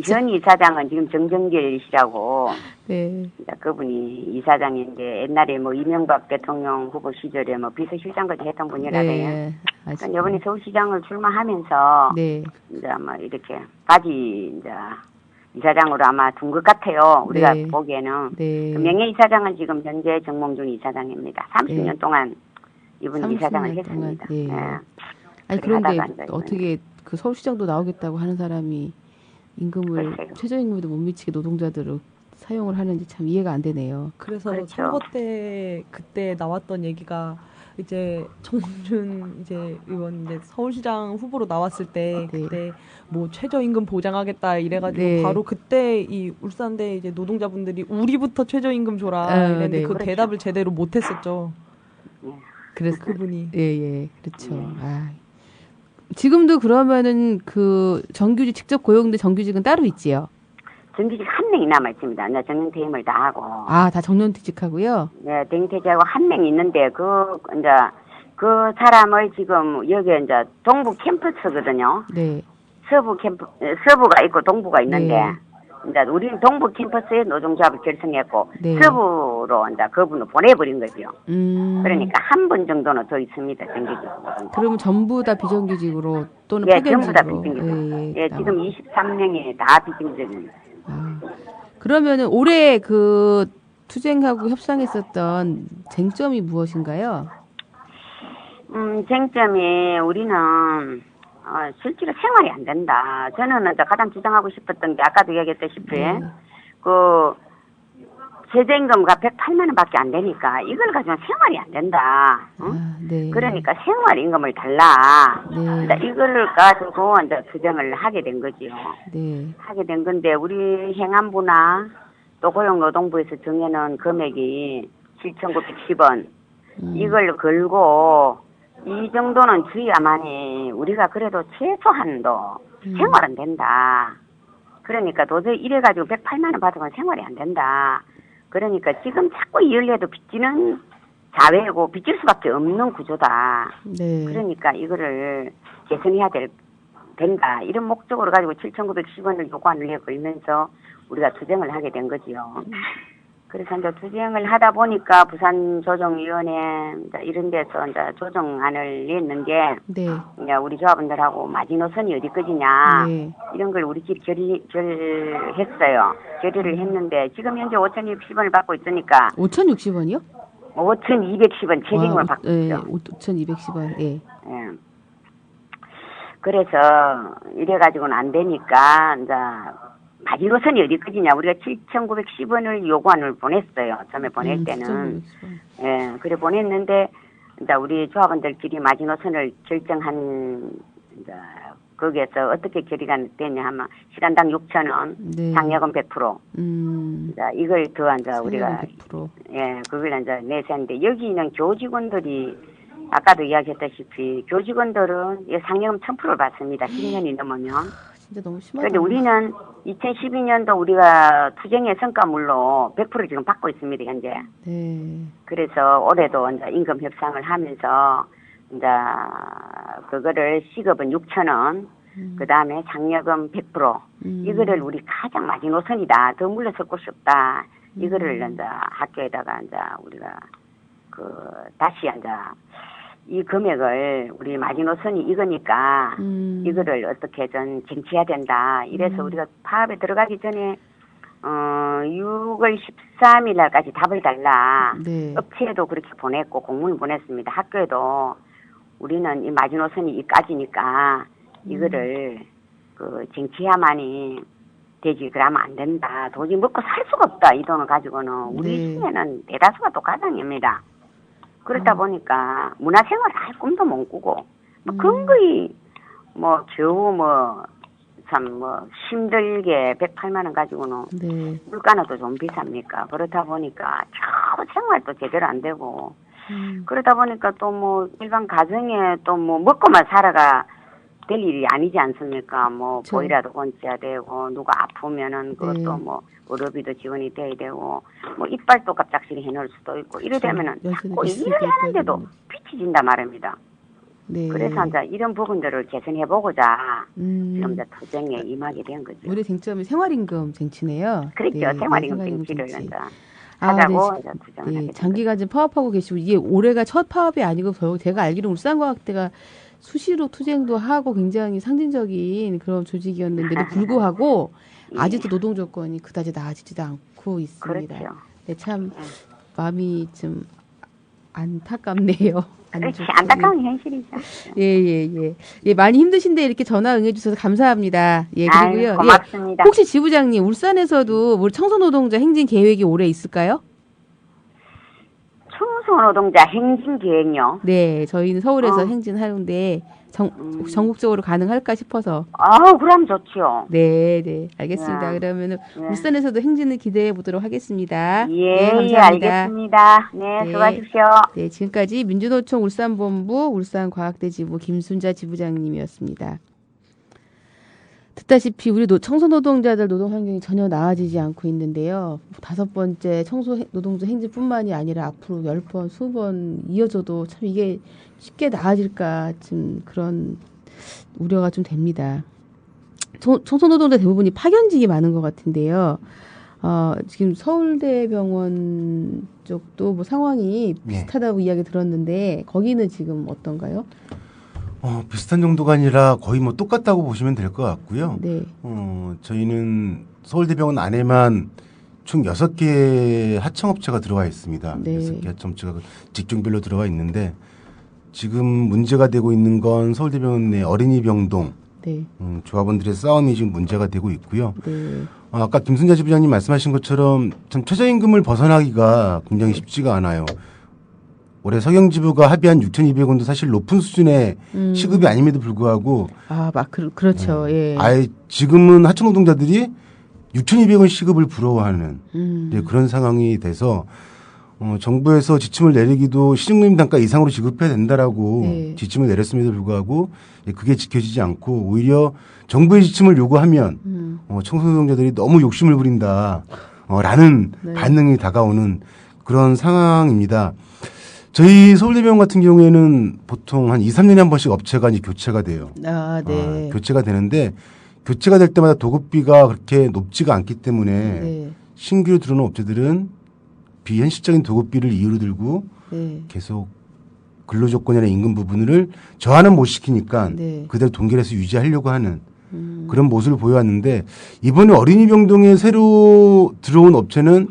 현 이사장은 지금 정정길 씨라고. 네. 그분이 이사장인데 옛날에 뭐 이명박 대통령 후보 시절에 뭐 비서실장까지 했던 분이라서요. 네. 그러니까 이번에 서울시장을 출마하면서 네. 이제 뭐 이렇게 바지 이제 이사장으로 아마 둔 것 같아요. 우리가 네. 보기에는. 네. 그 명예이사장은 지금 현재 정몽준 이사장입니다. 30년 네. 동안 이분 30년 이사장을 동안, 했습니다. 예. 네. 아니 그런데 하다가 어떻게 그 서울시장도 나오겠다고 하는 사람이 임금을 글쎄요. 최저임금에도 못 미치게 노동자들을 사용을 하는지 참 이해가 안 되네요. 그래서 그렇죠. 선거 때 그때 나왔던 얘기가 이제 정몽준 이제 의원 이제 서울시장 후보로 나왔을 때 그때 뭐 최저임금 보장하겠다 이래가지고 네. 바로 그때 이 울산대 이제 노동자분들이 우리부터 최저임금 줘라 이랬는데 네. 그 그렇죠. 대답을 제대로 못했었죠. 그래서 그분이 예, 그렇죠. 지금도 그러면은 그 정규직 직접 고용된 정규직은 따로 있지요. 정규직 한 명이 남아 있습니다. 이제 정년퇴임을 다 하고. 다 정년퇴직하고요. 네, 정년퇴직하고 한 명 있는데 이제 그 사람을 지금 여기 이제 동부 캠퍼스거든요. 네. 서부가 있고 동부가 있는데 네. 이제 우리는 동부 캠퍼스에 노동조합을 결성했고 네. 서부로 이제 그분을 보내버린 거죠. 그러니까 한 분 정도는 더 있습니다. 정규직. 그러면 전부 다 비정규직으로 또는 예, 전부 다 파견직으로. 비정규직. 예, 지금 23명이 다 비정규직입니다. 그러면은 올해 그 투쟁하고 협상했었던 쟁점이 무엇인가요? 쟁점이 우리는 실제로 생활이 안 된다. 저는 이제 가장 주장하고 싶었던 게 아까도 얘기했다시피 그 최저임금가 108만 원밖에 안 되니까 이걸 가지고 생활이 안 된다. 네. 그러니까 생활임금을 달라. 네. 그러니까 이걸 가지고 이제 투쟁을 하게 된 거지요. 네. 하게 된 건데 우리 행안부나 또 고용노동부에서 정해놓은 금액이 7,910원 이걸 걸고 이 정도는 주의야만이 우리가 그래도 최소한도 생활은 된다. 그러니까 도저히 이래가지고 108만 원 받으면 생활이 안 된다. 그러니까 지금 자꾸 이을려도 빚지는 사회고 빚질 수밖에 없는 구조다. 네. 그러니까 이거를 개선해야 된다. 이런 목적으로 가지고 7,910원을 요구안을 걸면서 우리가 투쟁을 하게 된 거지요. 그래서 이제 투쟁을 하다 보니까 부산조정위원회 이런 데서 이제 조정안을 냈는 게 네. 이제 우리 조합원들하고 마지노선이 어디까지냐 네. 이런 걸 우리끼리 결의했어요. 결의를 했는데 지금 현재 5,210원을 받고 있으니까 5,060원이요? 5,210원 최저임금을 받고 있죠. 5,210원. 예. 예. 그래서 이래가지고는 안 되니까 이제 마지노선이 어디까지냐. 우리가 7,910원을 요구안을 보냈어요. 처음에 보낼 때는. 예, 그래 보냈는데 이제 우리 조합원들끼리 마지노선을 결정한 이제 거기에서 어떻게 결의가 됐냐 하면 시간당 6,000원, 네. 장려금 100%. 이제 이걸 더 이제 우리가 100%. 예, 그걸 이제 내세는데 여기는 교직원들이 아까도 이야기했다시피 교직원들은 상여금 1,000%를 받습니다. 10년이 넘으면. 진짜 너무 심하다. 그런데 우리는 2012년도 우리가 투쟁의 성과물로 100% 지금 받고 있습니다, 현재. 네. 그래서 올해도 이제 임금 협상을 하면서 이제 그거를 시급은 6,000원, 그 다음에 장려금 100%, 이거를 우리 가장 마지노선이다. 더 물러설 곳이 없다. 이거를 이제 학교에다가 이제 우리가 다시 이제 이 금액을 우리 마지노선이 이거니까 이거를 어떻게든 쟁취해야 된다. 이래서 우리가 파업에 들어가기 전에 6월 13일 날까지 답을 달라. 네. 업체에도 그렇게 보냈고 공문을 보냈습니다. 학교에도 우리는 이 마지노선이 이까지니까 이거를 쟁취해야만이 되지. 그러면 안 된다. 도저히 먹고 살 수가 없다. 이 돈을 가지고는 우리 중에는 대다수가 또 가장입니다. 그렇다 보니까 문화생활 할 꿈도 못 꾸고 근거이 겨우 힘들게 108만 원 가지고는 물가는 또 좀 비쌉니까. 그렇다 보니까 겨우 생활도 제대로 안 되고 그러다 보니까 또 일반 가정에 또 먹고만 살아가 될 일이 아니지 않습니까? 보이라도 건져야 되고 누가 아프면은 그것도 의료비도 지원이 돼야 되고 이빨도 갑작스레 해놓을 수도 있고 이러되면은 자꾸 일을 하는데도 빚이 진다 말입니다. 네. 그래서 이제 이런 부분들을 개선해보고자 지금 이제 투쟁에 임하게 된 거죠. 우리 쟁점이 생활임금 쟁취네요. 그렇죠. 네, 생활임금 쟁취. 쟁취를 이제 하자고 이제 투쟁을 하게 된 장기간 지금 파업하고 계시고 이게 올해가 첫 파업이 아니고 제가 알기로 울산과학대가 수시로 투쟁도 하고 굉장히 상징적인 그런 조직이었는데도 불구하고 아직도 노동 조건이 그다지 나아지지도 않고 있습니다. 그렇죠. 네, 참 마음이 좀 안타깝네요. 그렇지. 안타까운 현실이죠. 예, 많이 힘드신데 이렇게 전화 응해주셔서 감사합니다. 예, 그리고요. 아유, 고맙습니다. 혹시 지부장님, 울산에서도 우리 청소노동자 행진 계획이 올해 있을까요? 청소노동자 행진 계획요? 네, 저희는 서울에서 행진하는데 전국적으로 가능할까 싶어서. 그럼 좋죠. 네, 알겠습니다. 그러면 울산에서도 행진을 기대해 보도록 하겠습니다. 예, 감사합니다. 알겠습니다. 네, 수고하십시오. 네, 지금까지 민주노총 울산본부 울산과학대지부 김순자 지부장님이었습니다. 듣다시피 우리 청소노동자들 노동 환경이 전혀 나아지지 않고 있는데요. 5번째 청소노동자 행진뿐만이 아니라 앞으로 10번, 20번 이어져도 참 이게 쉽게 나아질까 좀 그런 우려가 좀 됩니다. 청소노동자 대부분이 파견직이 많은 것 같은데요. 지금 서울대병원 쪽도 뭐 상황이 비슷하다고 이야기 들었는데 거기는 지금 어떤가요? 비슷한 정도가 아니라 거의 뭐 똑같다고 보시면 될 것 같고요. 네. 저희는 서울대병원 안에만 총 6개의 하청업체가 들어와 있습니다. 네. 6개 하청업체가 직종별로 들어와 있는데 지금 문제가 되고 있는 건 서울대병원 내 어린이병동 네. 조합원들의 싸움이 지금 문제가 되고 있고요. 네. 아까 김순자 지부장님 말씀하신 것처럼 참 최저임금을 벗어나기가 굉장히 쉽지가 않아요. 올해 서경지부가 합의한 6,200원도 사실 높은 수준의 시급이 아님에도 불구하고 그렇죠. 예. 아예 지금은 하청노동자들이 6,200원 시급을 부러워하는 그런 상황이 돼서 정부에서 지침을 내리기도 시중노임 단가 이상으로 지급해야 된다라고 지침을 내렸음에도 불구하고 그게 지켜지지 않고 오히려 정부의 지침을 요구하면 청소노동자들이 너무 욕심을 부린다 라는 반응이 다가오는 그런 상황입니다. 저희 서울대병원 같은 경우에는 보통 한 2, 3년에 한 번씩 업체가 이제 교체가 돼요. 네. 교체가 되는데 교체가 될 때마다 도급비가 그렇게 높지가 않기 때문에 신규로 들어오는 업체들은 비현실적인 도급비를 이유로 들고 계속 근로조건이나 임금 부분을 저하는 못 시키니까 그대로 동결해서 유지하려고 하는 그런 모습을 보여왔는데 이번에 어린이병동에 새로 들어온 업체는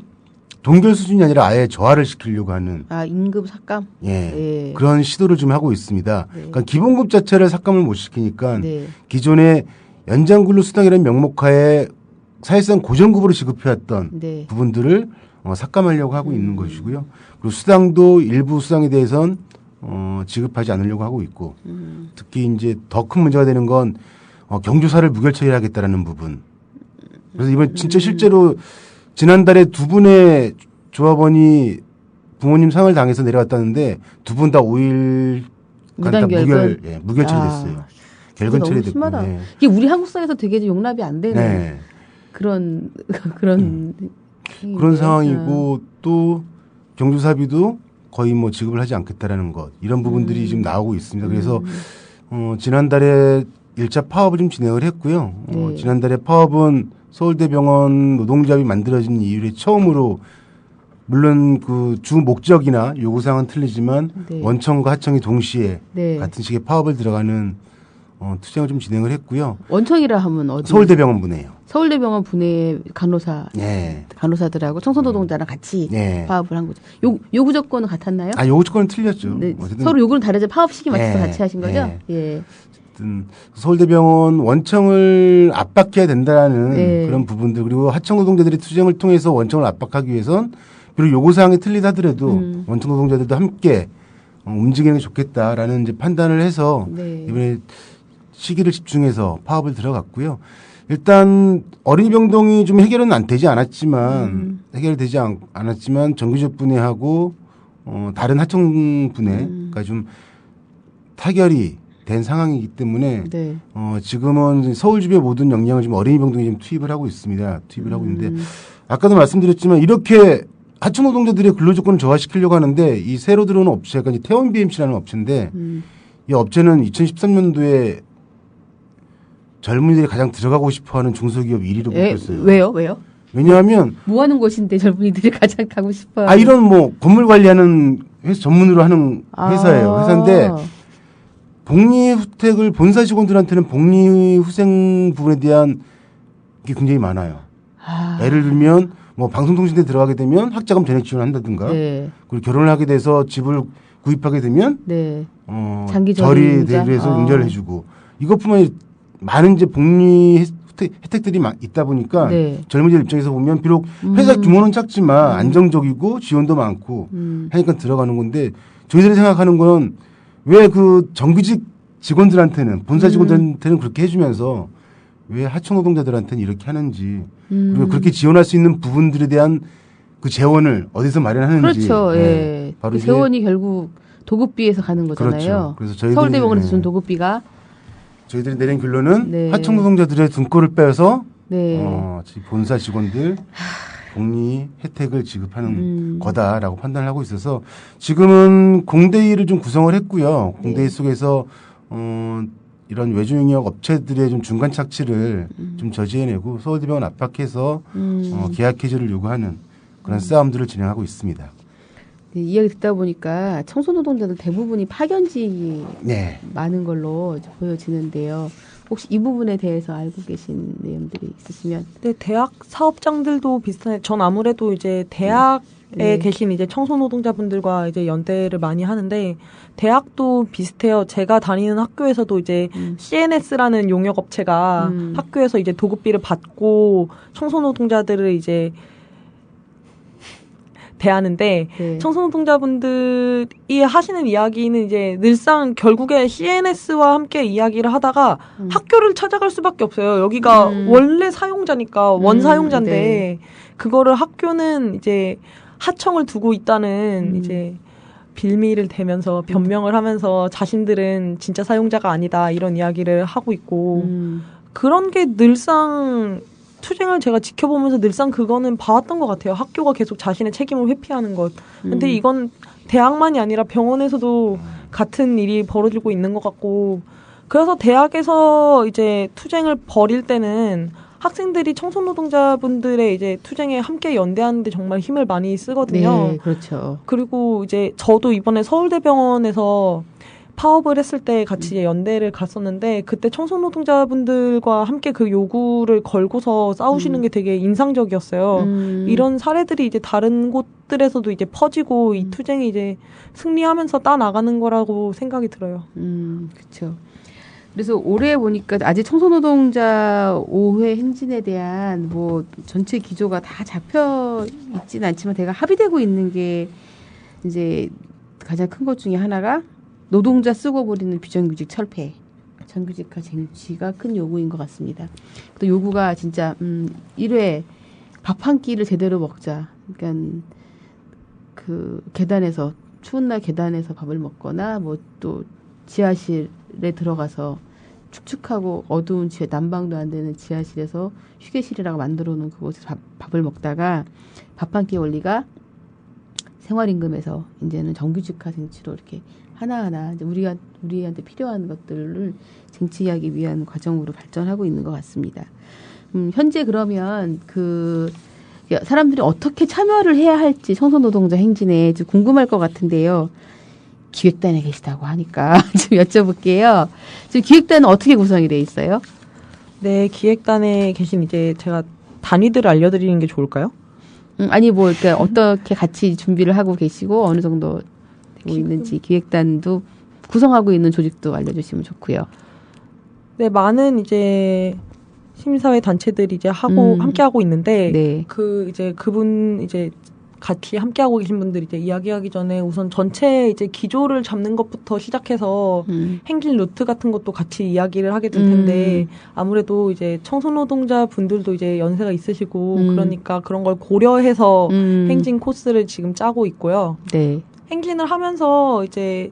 동결 수준이 아니라 아예 저하를 시키려고 하는 임금 삭감? 그런 시도를 좀 하고 있습니다. 그러니까 기본급 자체를 삭감을 못 시키니까 기존의 연장근로수당이라는 명목하에 사실상 고정급으로 지급해왔던 부분들을 삭감하려고 하고 있는 것이고요. 그리고 수당도 일부 수당에 대해서는 지급하지 않으려고 하고 있고 특히 이제 더 큰 문제가 되는 건 경조사를 무결 처리하겠다라는 부분. 그래서 이번 진짜 실제로 지난달에 2분의 조합원이 부모님 상을 당해서 내려왔다는데 2분 다 5일간 다 무결 처리됐어요. 결근 처리됐고. 심하다. 이게 우리 한국 사회에서 되게 용납이 안 되는 그런 상황이고 또 경조사비도 거의 뭐 지급을 하지 않겠다라는 것 이런 부분들이 지금 나오고 있습니다. 그래서 지난달에 1차 파업을 좀 진행을 했고요. 지난달에 파업은 서울대병원 노동조합이 만들어진 이후에 처음으로 물론 그 주 목적이나 요구사항은 틀리지만 원청과 하청이 동시에 같은 식의 파업을 들어가는 투쟁을 좀 진행을 했고요. 원청이라 하면 어디? 서울대병원 분해요. 서울대병원 분해 간호사들하고 청소노동자랑 같이 파업을 한 거죠. 요구 조건은 같았나요? 요구 조건은 틀렸죠. 서로 요구는 다르지 파업 시기 맞춰서 같이 하신 거죠? 서울대병원 원청을 압박해야 된다는 그런 부분들 그리고 하청노동자들이 투쟁을 통해서 원청을 압박하기 위해선 비록 요구사항이 틀리다더라도 원청노동자들도 함께 움직이는 게 좋겠다라는 이제 판단을 해서 이번에 시기를 집중해서 파업을 들어갔고요. 일단 어린이병동이 좀 해결은 안 되지 않았지만 해결되지 않았지만 정규직 분해하고 다른 하청 분해가 좀 타결이 된 상황이기 때문에 지금은 서울주변 모든 역량을 지금 어린이병동에 지금 투입을 하고 있습니다. 투입을 하고 있는데 아까도 말씀드렸지만 이렇게 하청 노동자들의 근로조건을 저하시키려고 하는데 이 새로 들어오는 업체가 이제 태원 BMC라는 업체인데 이 업체는 2013년도에 젊은이들이 가장 들어가고 싶어하는 중소기업 1위로 뽑혔어요. 왜요? 왜냐하면 뭐 하는 곳인데 젊은이들이 가장 가고 싶어요? 이런 뭐 건물 관리하는 회사 전문으로 하는 회사예요. 회사인데 복리 혜택을 본사 직원들한테는 복리 후생 부분에 대한 게 굉장히 많아요. 예를 들면 뭐 방송통신대 들어가게 되면 학자금 전액 지원한다든가 네. 그리고 결혼을 하게 돼서 집을 구입하게 되면 네. 장기 절이 대비해서 응결을 해주고 이것뿐만 아니라 많은 이제 복리 혜택들이 있다 보니까 네. 젊은이들 입장에서 보면 비록 회사 규모는 작지만 안정적이고 지원도 많고 하니까 들어가는 건데 저희들이 생각하는 건 왜 그 정규직 직원들한테는 본사 직원들한테는 그렇게 해주면서 왜 하청 노동자들한테는 이렇게 하는지 그리고 그렇게 지원할 수 있는 부분들에 대한 그 재원을 어디서 마련하는지 그렇죠. 예. 바로 그 재원이 결국 도급비에서 가는 거잖아요. 그렇죠. 그래서 저희들이 서울대병원에서 준 도급비가 저희들이 내린 결론은 네. 하청 노동자들의 등골을 빼서 네. 본사 직원들 복리 혜택을 지급하는 거다라고 판단을 하고 있어서 지금은 공대위를 좀 구성을 했고요. 공대위 속에서 이런 외주영역 업체들의 좀 중간 착취를 좀 저지해내고 서울대병원 압박해서 계약 해지를 요구하는 그런 싸움들을 진행하고 있습니다. 네, 이야기 듣다 보니까 청소노동자들 대부분이 파견직이 네. 많은 걸로 보여지는데요. 혹시 이 부분에 대해서 알고 계신 내용들이 있으시면? 네, 대학 사업장들도 비슷해. 전 아무래도 이제 대학에 계신 이제 청소노동자분들과 이제 연대를 많이 하는데 대학도 비슷해요. 제가 다니는 학교에서도 이제 CNS라는 용역 업체가 학교에서 이제 도급비를 받고 청소노동자들을 이제 대하는데 청소노동자분들이 하시는 이야기는 이제 늘상 결국에 CNS와 함께 이야기를 하다가 학교를 찾아갈 수밖에 없어요. 여기가 원래 사용자니까 원사용자인데 네. 그거를 학교는 이제 하청을 두고 있다는 이제 빌미를 대면서 변명을 하면서 자신들은 진짜 사용자가 아니다 이런 이야기를 하고 있고 그런 게 늘상 투쟁을 제가 지켜보면서 늘상 그거는 봐왔던 것 같아요. 학교가 계속 자신의 책임을 회피하는 것. 근데 이건 대학만이 아니라 병원에서도 같은 일이 벌어지고 있는 것 같고 그래서 대학에서 이제 투쟁을 벌일 때는 학생들이 청소노동자분들의 이제 투쟁에 함께 연대하는데 정말 힘을 많이 쓰거든요. 네, 그렇죠. 그리고 이제 저도 이번에 서울대병원에서 파업을 했을 때 같이 이제 연대를 갔었는데 그때 청소노동자분들과 함께 그 요구를 걸고서 싸우시는 게 되게 인상적이었어요. 이런 사례들이 이제 다른 곳들에서도 이제 퍼지고 이 투쟁이 이제 승리하면서 따나가는 거라고 생각이 들어요. 그렇죠. 그래서 올해 보니까 아직 청소노동자 5회 행진에 대한 뭐 전체 기조가 다 잡혀 있지는 않지만 대가 합의되고 있는 게 이제 가장 큰 것 중에 하나가 노동자 쓰고 부리는 비정규직 철폐, 정규직화 쟁취가 큰 요구인 것 같습니다. 또 요구가 진짜 1회 밥 한 끼를 제대로 먹자. 그러니까 그 계단에서 추운 날 계단에서 밥을 먹거나 뭐 또 지하실에 들어가서 축축하고 어두운 난방도 안 되는 지하실에서 휴게실이라고 만들어 놓은 그곳에서 밥을 먹다가 밥 한 끼 원리가 생활임금에서 이제는 정규직화 쟁취로 이렇게 하나하나 이제 우리한테 필요한 것들을 쟁취하기 위한 과정으로 발전하고 있는 것 같습니다. 현재 그러면 그 사람들이 어떻게 참여를 해야 할지 청소노동자 행진에 좀 궁금할 것 같은데요. 기획단에 계시다고 하니까 좀 여쭤볼게요. 지금 기획단은 어떻게 구성이 돼 있어요? 네, 기획단에 계신 이제 제가 단위들을 알려드리는 게 좋을까요? 아니 뭐 그러니까 어떻게 같이 준비를 하고 계시고 어느 정도 되고 있는지 기획단도 구성하고 있는 조직도 알려주시면 좋고요. 네, 많은 이제 시민사회 단체들이 이제 함께 하고 있는데 네. 그분 이제 같이 함께 하고 계신 분들이 이제 이야기하기 전에 우선 전체 이제 기조를 잡는 것부터 시작해서 행진 루트 같은 것도 같이 이야기를 하게 될 텐데 아무래도 이제 청소노동자 분들도 이제 연세가 있으시고 그러니까 그런 걸 고려해서 행진 코스를 지금 짜고 있고요. 네. 행진을 하면서 이제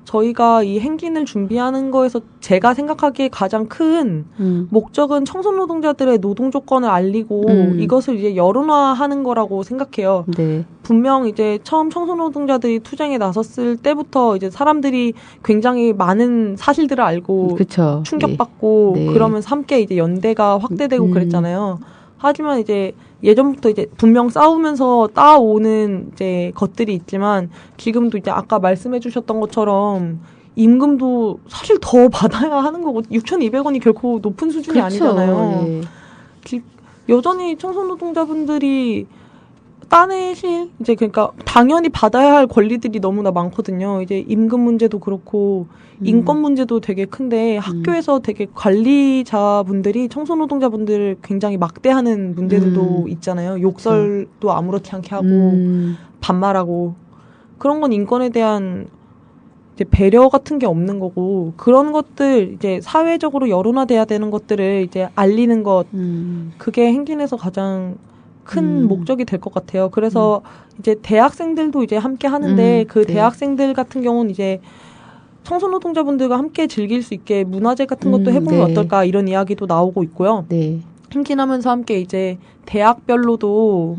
저희가 이 행진을 준비하는 거에서 제가 생각하기에 가장 큰 목적은 청소 노동자들의 노동 조건을 알리고 이것을 이제 여론화하는 거라고 생각해요. 네. 분명 이제 처음 청소 노동자들이 투쟁에 나섰을 때부터 이제 사람들이 굉장히 많은 사실들을 알고 그쵸. 충격받고 네. 그러면서 함께 이제 연대가 확대되고 그랬잖아요. 하지만 이제 예전부터 이제 분명 싸우면서 따오는 이제 것들이 있지만 지금도 이제 아까 말씀해 주셨던 것처럼 임금도 사실 더 받아야 하는 거고 6,200원이 결코 높은 수준이 그렇죠. 아니잖아요. 예. 여전히 청소노동자분들이 따내실 이제 그러니까 당연히 받아야 할 권리들이 너무나 많거든요. 이제 임금 문제도 그렇고 인권 문제도 되게 큰데 학교에서 되게 관리자분들이 청소노동자분들을 굉장히 막대하는 문제들도 있잖아요. 욕설도 아무렇지 않게 하고 반말하고 그런 건 인권에 대한 이제 배려 같은 게 없는 거고 그런 것들 이제 사회적으로 여론화돼야 되는 것들을 이제 알리는 것 그게 행진에서 가장 큰 목적이 될 것 같아요. 그래서 이제 대학생들도 이제 함께 하는데 그 네. 대학생들 같은 경우는 이제 청소노동자분들과 함께 즐길 수 있게 문화제 같은 것도 해보면 네. 어떨까 이런 이야기도 나오고 있고요. 네. 행진하면서 함께 이제 대학별로도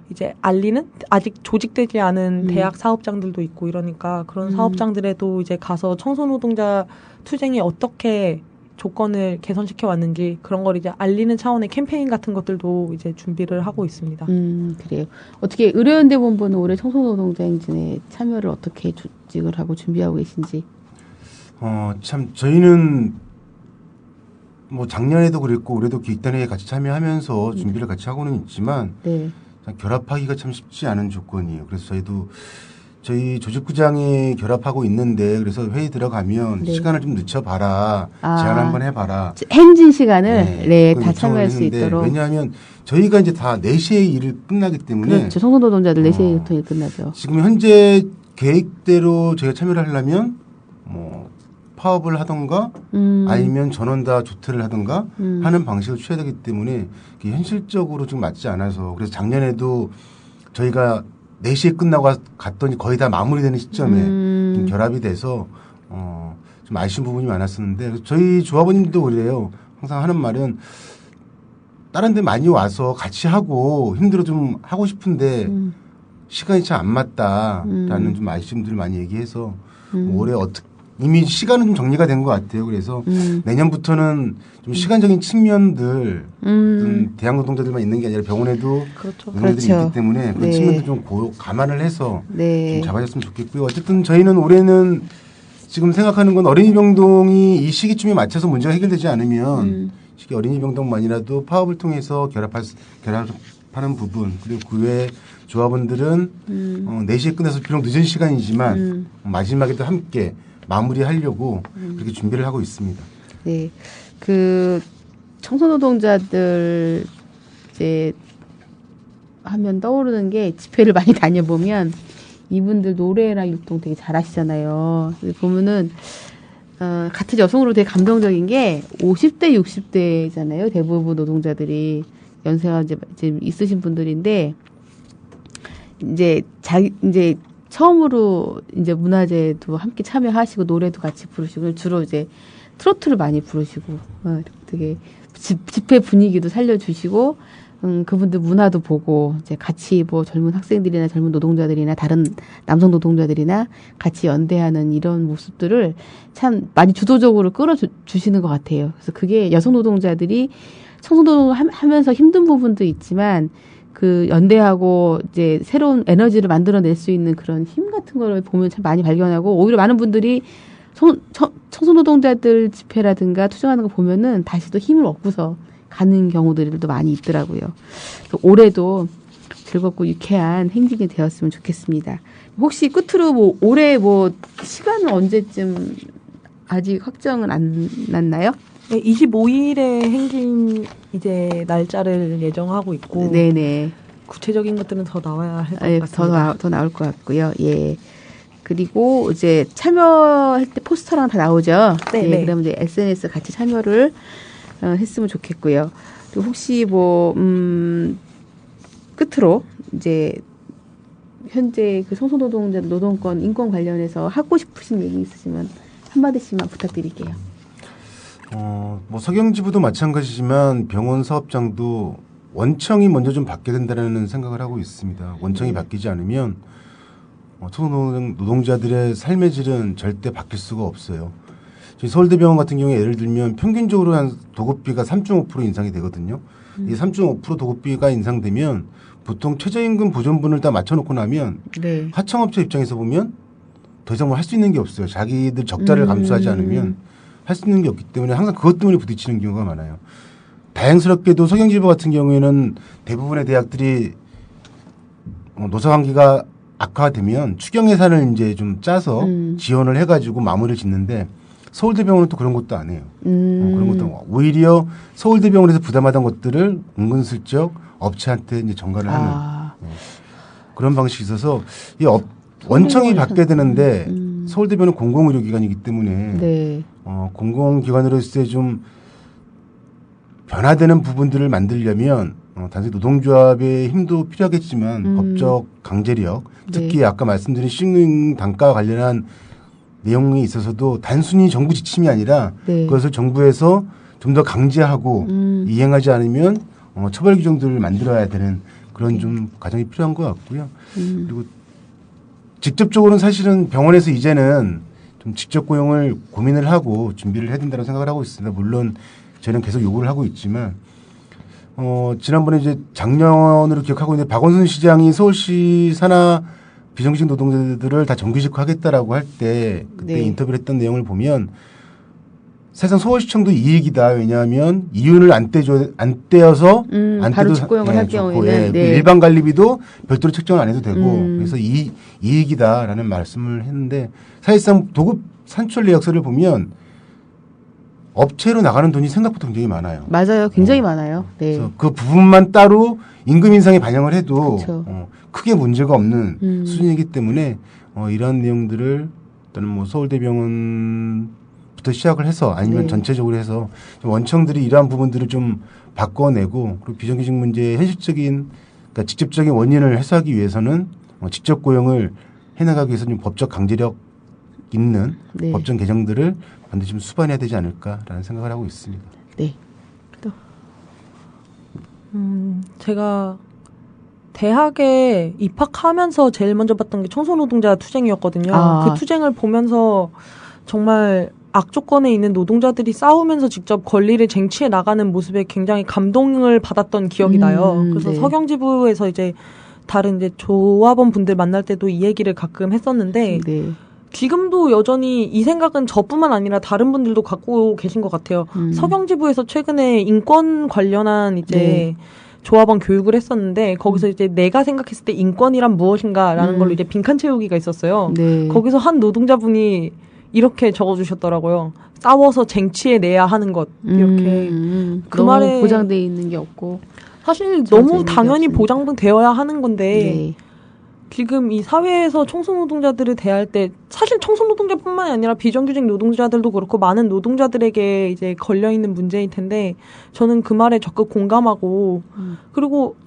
이제 알리는 아직 조직되지 않은 대학 사업장들도 있고 이러니까 그런 사업장들에도 이제 가서 청소노동자 투쟁이 어떻게 조건을 개선시켜 왔는지 그런 걸 이제 알리는 차원의 캠페인 같은 것들도 이제 준비를 하고 있습니다. 그래요. 어떻게 의료연대 본부는 올해 청소노동자 행진에 참여를 어떻게 조직을 하고 준비하고 계신지? 참 저희는 뭐 작년에도 그랬고 올해도 기획단에 같이 참여하면서 준비를 같이 하고는 있지만 네. 결합하기가 참 쉽지 않은 조건이에요. 그래서 저희도 저희 조직부장이 결합하고 있는데 그래서 회의 들어가면 네. 시간을 좀 늦춰봐라. 제안 한번 해봐라. 행진 시간을 다 참여할 수 있도록. 왜냐하면 저희가 이제 다 4시에 일을 끝나기 때문에 그렇죠. 청소노동자들 4시에 보통 일 끝나죠. 지금 현재 계획대로 저희가 참여를 하려면 뭐 파업을 하던가 아니면 전원 다 조퇴를 하던가 하는 방식을 취해야 되기 때문에 현실적으로 좀 맞지 않아서 그래서 작년에도 저희가 4시에 끝나고 갔더니 거의 다 마무리되는 시점에 좀 결합이 돼서 좀 아쉬운 부분이 많았었는데 저희 조합원님도 그래요. 항상 하는 말은 다른 데 많이 와서 같이 하고 힘들어 좀 하고 싶은데 시간이 참 안 맞다라는 좀 아쉬움들을 많이 얘기해서 뭐 올해 이미 시간은 좀 정리가 된 것 같아요. 그래서 내년부터는 좀 시간적인 측면들 대학 노동자들만 있는 게 아니라 병원에도 그렇죠. 노동자들이 그렇죠. 있기 때문에 그런 네. 측면도 좀 감안을 해서 네. 좀 잡아줬으면 좋겠고요. 어쨌든 저희는 올해는 지금 생각하는 건 어린이 병동이 이 시기쯤에 맞춰서 문제가 해결되지 않으면 어린이 병동만이라도 파업을 통해서 결합하는 부분 그리고 그 외에 조합원들은 4시에 끝나서 비록 늦은 시간이지만 마지막에도 함께 마무리하려고 그렇게 준비를 하고 있습니다. 네, 그 청소노동자들 이제 하면 떠오르는 게 집회를 많이 다녀보면 이분들 노래나 율동 되게 잘하시잖아요. 보면은 같은 여성으로 되게 감동적인 게 50대, 60대잖아요. 대부분 노동자들이 연세가 이제 있으신 분들인데 이제 처음으로 이제 문화제도 함께 참여하시고 노래도 같이 부르시고 주로 이제 트로트를 많이 부르시고 되게 집회 분위기도 살려주시고 그분들 문화도 보고 이제 같이 뭐 젊은 학생들이나 젊은 노동자들이나 다른 남성 노동자들이나 같이 연대하는 이런 모습들을 참 많이 주도적으로 끌어주시는 것 같아요. 그래서 그게 여성 노동자들이 청소노동 하면서 힘든 부분도 있지만 그 연대하고 이제 새로운 에너지를 만들어낼 수 있는 그런 힘 같은 걸 보면 참 많이 발견하고 오히려 많은 분들이 청소노동자들 집회라든가 투쟁하는 거 보면은 다시 또 힘을 얻고서 가는 경우들도 많이 있더라고요. 올해도 즐겁고 유쾌한 행진이 되었으면 좋겠습니다. 혹시 끝으로 뭐 올해 뭐 시간은 언제쯤 아직 확정은 안 났나요? 네, 25일에 행진 이제 날짜를 예정하고 있고 네네. 구체적인 것들은 더 나와야 할 것 같습니다. 더 나올 것 같고요. 예. 그리고 이제 참여할 때 포스터랑 다 나오죠. 네. 예, 그러면 이제 SNS 같이 참여를 했으면 좋겠고요. 그리고 혹시 뭐 끝으로 이제 현재 그 청소노동자 노동권 인권 관련해서 하고 싶으신 얘기 있으시면 한마디씩만 부탁드릴게요. 뭐 서경지부도 마찬가지지만 병원 사업장도 원청이 먼저 좀 바뀌어야 된다는 생각을 하고 있습니다. 원청이 바뀌지 않으면 노동자들의 삶의 질은 절대 바뀔 수가 없어요. 저희 서울대병원 같은 경우에 예를 들면 평균적으로 한 도급비가 3.5% 인상이 되거든요. 이 3.5% 도급비가 인상되면 보통 최저임금 보존분을 다 맞춰놓고 나면 네. 하청업체 입장에서 보면 더 이상 뭐 할 수 있는 게 없어요. 자기들 적자를 감수하지 않으면 할 수 있는 게 없기 때문에 항상 그것 때문에 부딪히는 경우가 많아요. 다행스럽게도 서경지부 같은 경우에는 대부분의 대학들이 노사관계가 악화되면 추경 예산을 이제 좀 짜서 지원을 해가지고 마무리를 짓는데 서울대병원은 또 그런 것도 안 해요. 그런 것도 오히려 서울대병원에서 부담하던 것들을 은근슬쩍 업체한테 이제 전가를 하는 그런 방식이 있어서 이 원청이 바뀌어야 되는데 서울대병원은 공공의료기관이기 때문에 네. 공공기관으로서의 좀 변화되는 부분들을 만들려면 단순히 노동조합의 힘도 필요하겠지만 법적 강제력, 특히 네. 아까 말씀드린 시행령 단가와 관련한 내용에 있어서도 단순히 정부 지침이 아니라 네. 그것을 정부에서 좀 더 강제하고 이행하지 않으면 처벌 규정들을 만들어야 되는 그런 좀 과정이 필요한 것 같고요. 그리고 직접적으로는 사실은 병원에서 이제는 좀 직접 고용을 고민을 하고 준비를 해야 된다고 생각을 하고 있습니다. 물론 저희는 계속 요구를 하고 있지만 지난번에 이제 작년으로 기억하고 있는데 박원순 시장이 서울시 산하 비정규직 노동자들을 다 정규직화하겠다라고 할 때 그때 네. 인터뷰를 했던 내용을 보면 사실상 서울시청도 이익이다. 왜냐하면 이윤을 안 떼어서 안 바로 떼도 직고용을 할 경우에는 네. 일반 관리비도 별도로 책정을 안 해도 되고 그래서 이익이다라는 말씀을 했는데 사실상 도급 산출 내역서를 보면 업체로 나가는 돈이 생각보다 굉장히 많아요. 맞아요. 굉장히 많아요. 네. 그래서 그 부분만 따로 임금 인상에 반영을 해도 그렇죠. 크게 문제가 없는 수준이기 때문에 이러한 내용들을 또는 뭐 서울대병원부터 시작을 해서 아니면 네. 전체적으로 해서 좀 원청들이 이러한 부분들을 좀 바꿔내고 그리고 비정규직 문제의 현실적인 그러니까 직접적인 원인을 해소하기 위해서는 직접 고용을 해나가기 위해서 좀 법적 강제력 있는 네. 법정 개정들을 반드시 좀 수반해야 되지 않을까라는 생각을 하고 있습니다. 네. 또. 제가 대학에 입학하면서 제일 먼저 봤던 게 청소노동자 투쟁이었거든요. 그 투쟁을 보면서 정말 악조건에 있는 노동자들이 싸우면서 직접 권리를 쟁취해 나가는 모습에 굉장히 감동을 받았던 기억이 나요. 그래서 네. 서경지부에서 이제 다른 이제 조합원 분들 만날 때도 이 얘기를 가끔 했었는데 네. 지금도 여전히 이 생각은 저뿐만 아니라 다른 분들도 갖고 계신 것 같아요. 서경지부에서 최근에 인권 관련한 이제 네. 조합원 교육을 했었는데 거기서 이제 내가 생각했을 때 인권이란 무엇인가라는 걸로 이제 빈칸 채우기가 있었어요. 네. 거기서 한 노동자분이 이렇게 적어주셨더라고요. 싸워서 쟁취해내야 하는 것 이렇게 그 너무 말에 보장돼 있는 게 없고 사실 너무 당연히 없으니까. 보장되어야 하는 건데 네. 지금 이 사회에서 청소노동자들을 대할 때 사실 청소노동자뿐만이 아니라 비정규직 노동자들도 그렇고 많은 노동자들에게 이제 걸려있는 문제일 텐데 저는 그 말에 적극 공감하고 그리고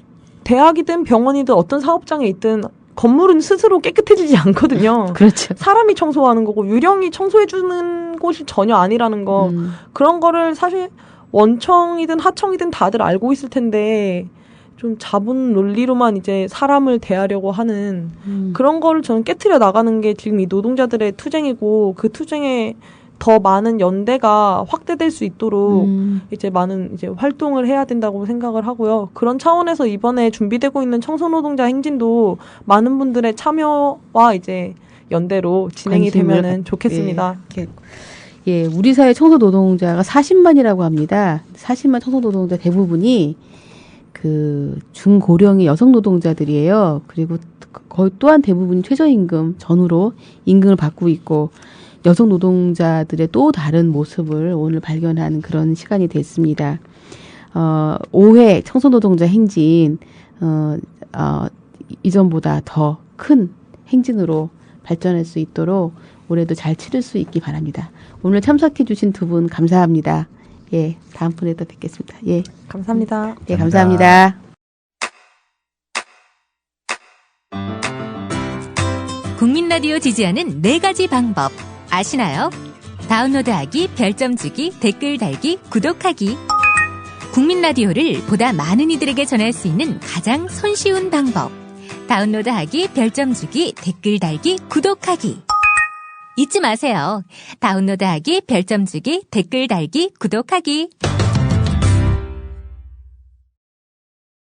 대학이든 병원이든 어떤 사업장에 있든 건물은 스스로 깨끗해지지 않거든요. 그렇죠. 사람이 청소하는 거고 유령이 청소해주는 곳이 전혀 아니라는 거 그런 거를 사실 원청이든 하청이든 다들 알고 있을 텐데 좀 자본 논리로만 이제 사람을 대하려고 하는 그런 거를 저는 깨트려 나가는 게 지금 이 노동자들의 투쟁이고 그 투쟁에 더 많은 연대가 확대될 수 있도록 이제 많은 이제 활동을 해야 된다고 생각을 하고요. 그런 차원에서 이번에 준비되고 있는 청소노동자 행진도 많은 분들의 참여와 이제 연대로 진행이 되면은 좋겠습니다. 예, 우리 사회 청소노동자가 40만이라고 합니다. 40만 청소노동자 대부분이 그 중고령의 여성 노동자들이에요. 그리고 거의 또한 대부분이 최저임금 전후로 임금을 받고 있고 여성 노동자들의 또 다른 모습을 오늘 발견하는 그런 시간이 됐습니다. 5회 청소노동자 행진 이전보다 더 큰 행진으로 발전할 수 있도록 올해도 잘 치를 수 있기 바랍니다. 오늘 참석해 주신 두 분 감사합니다. 예, 다음 분에 또 뵙겠습니다. 예, 감사합니다. 예, 감사합니다. 국민 라디오 지지하는 4가지 방법 아시나요? 다운로드하기, 별점 주기, 댓글 달기, 구독하기. 국민 라디오를 보다 많은 이들에게 전할 수 있는 가장 손쉬운 방법. 다운로드하기, 별점 주기, 댓글 달기, 구독하기. 잊지 마세요. 다운로드하기, 별점 주기, 댓글 달기, 구독하기.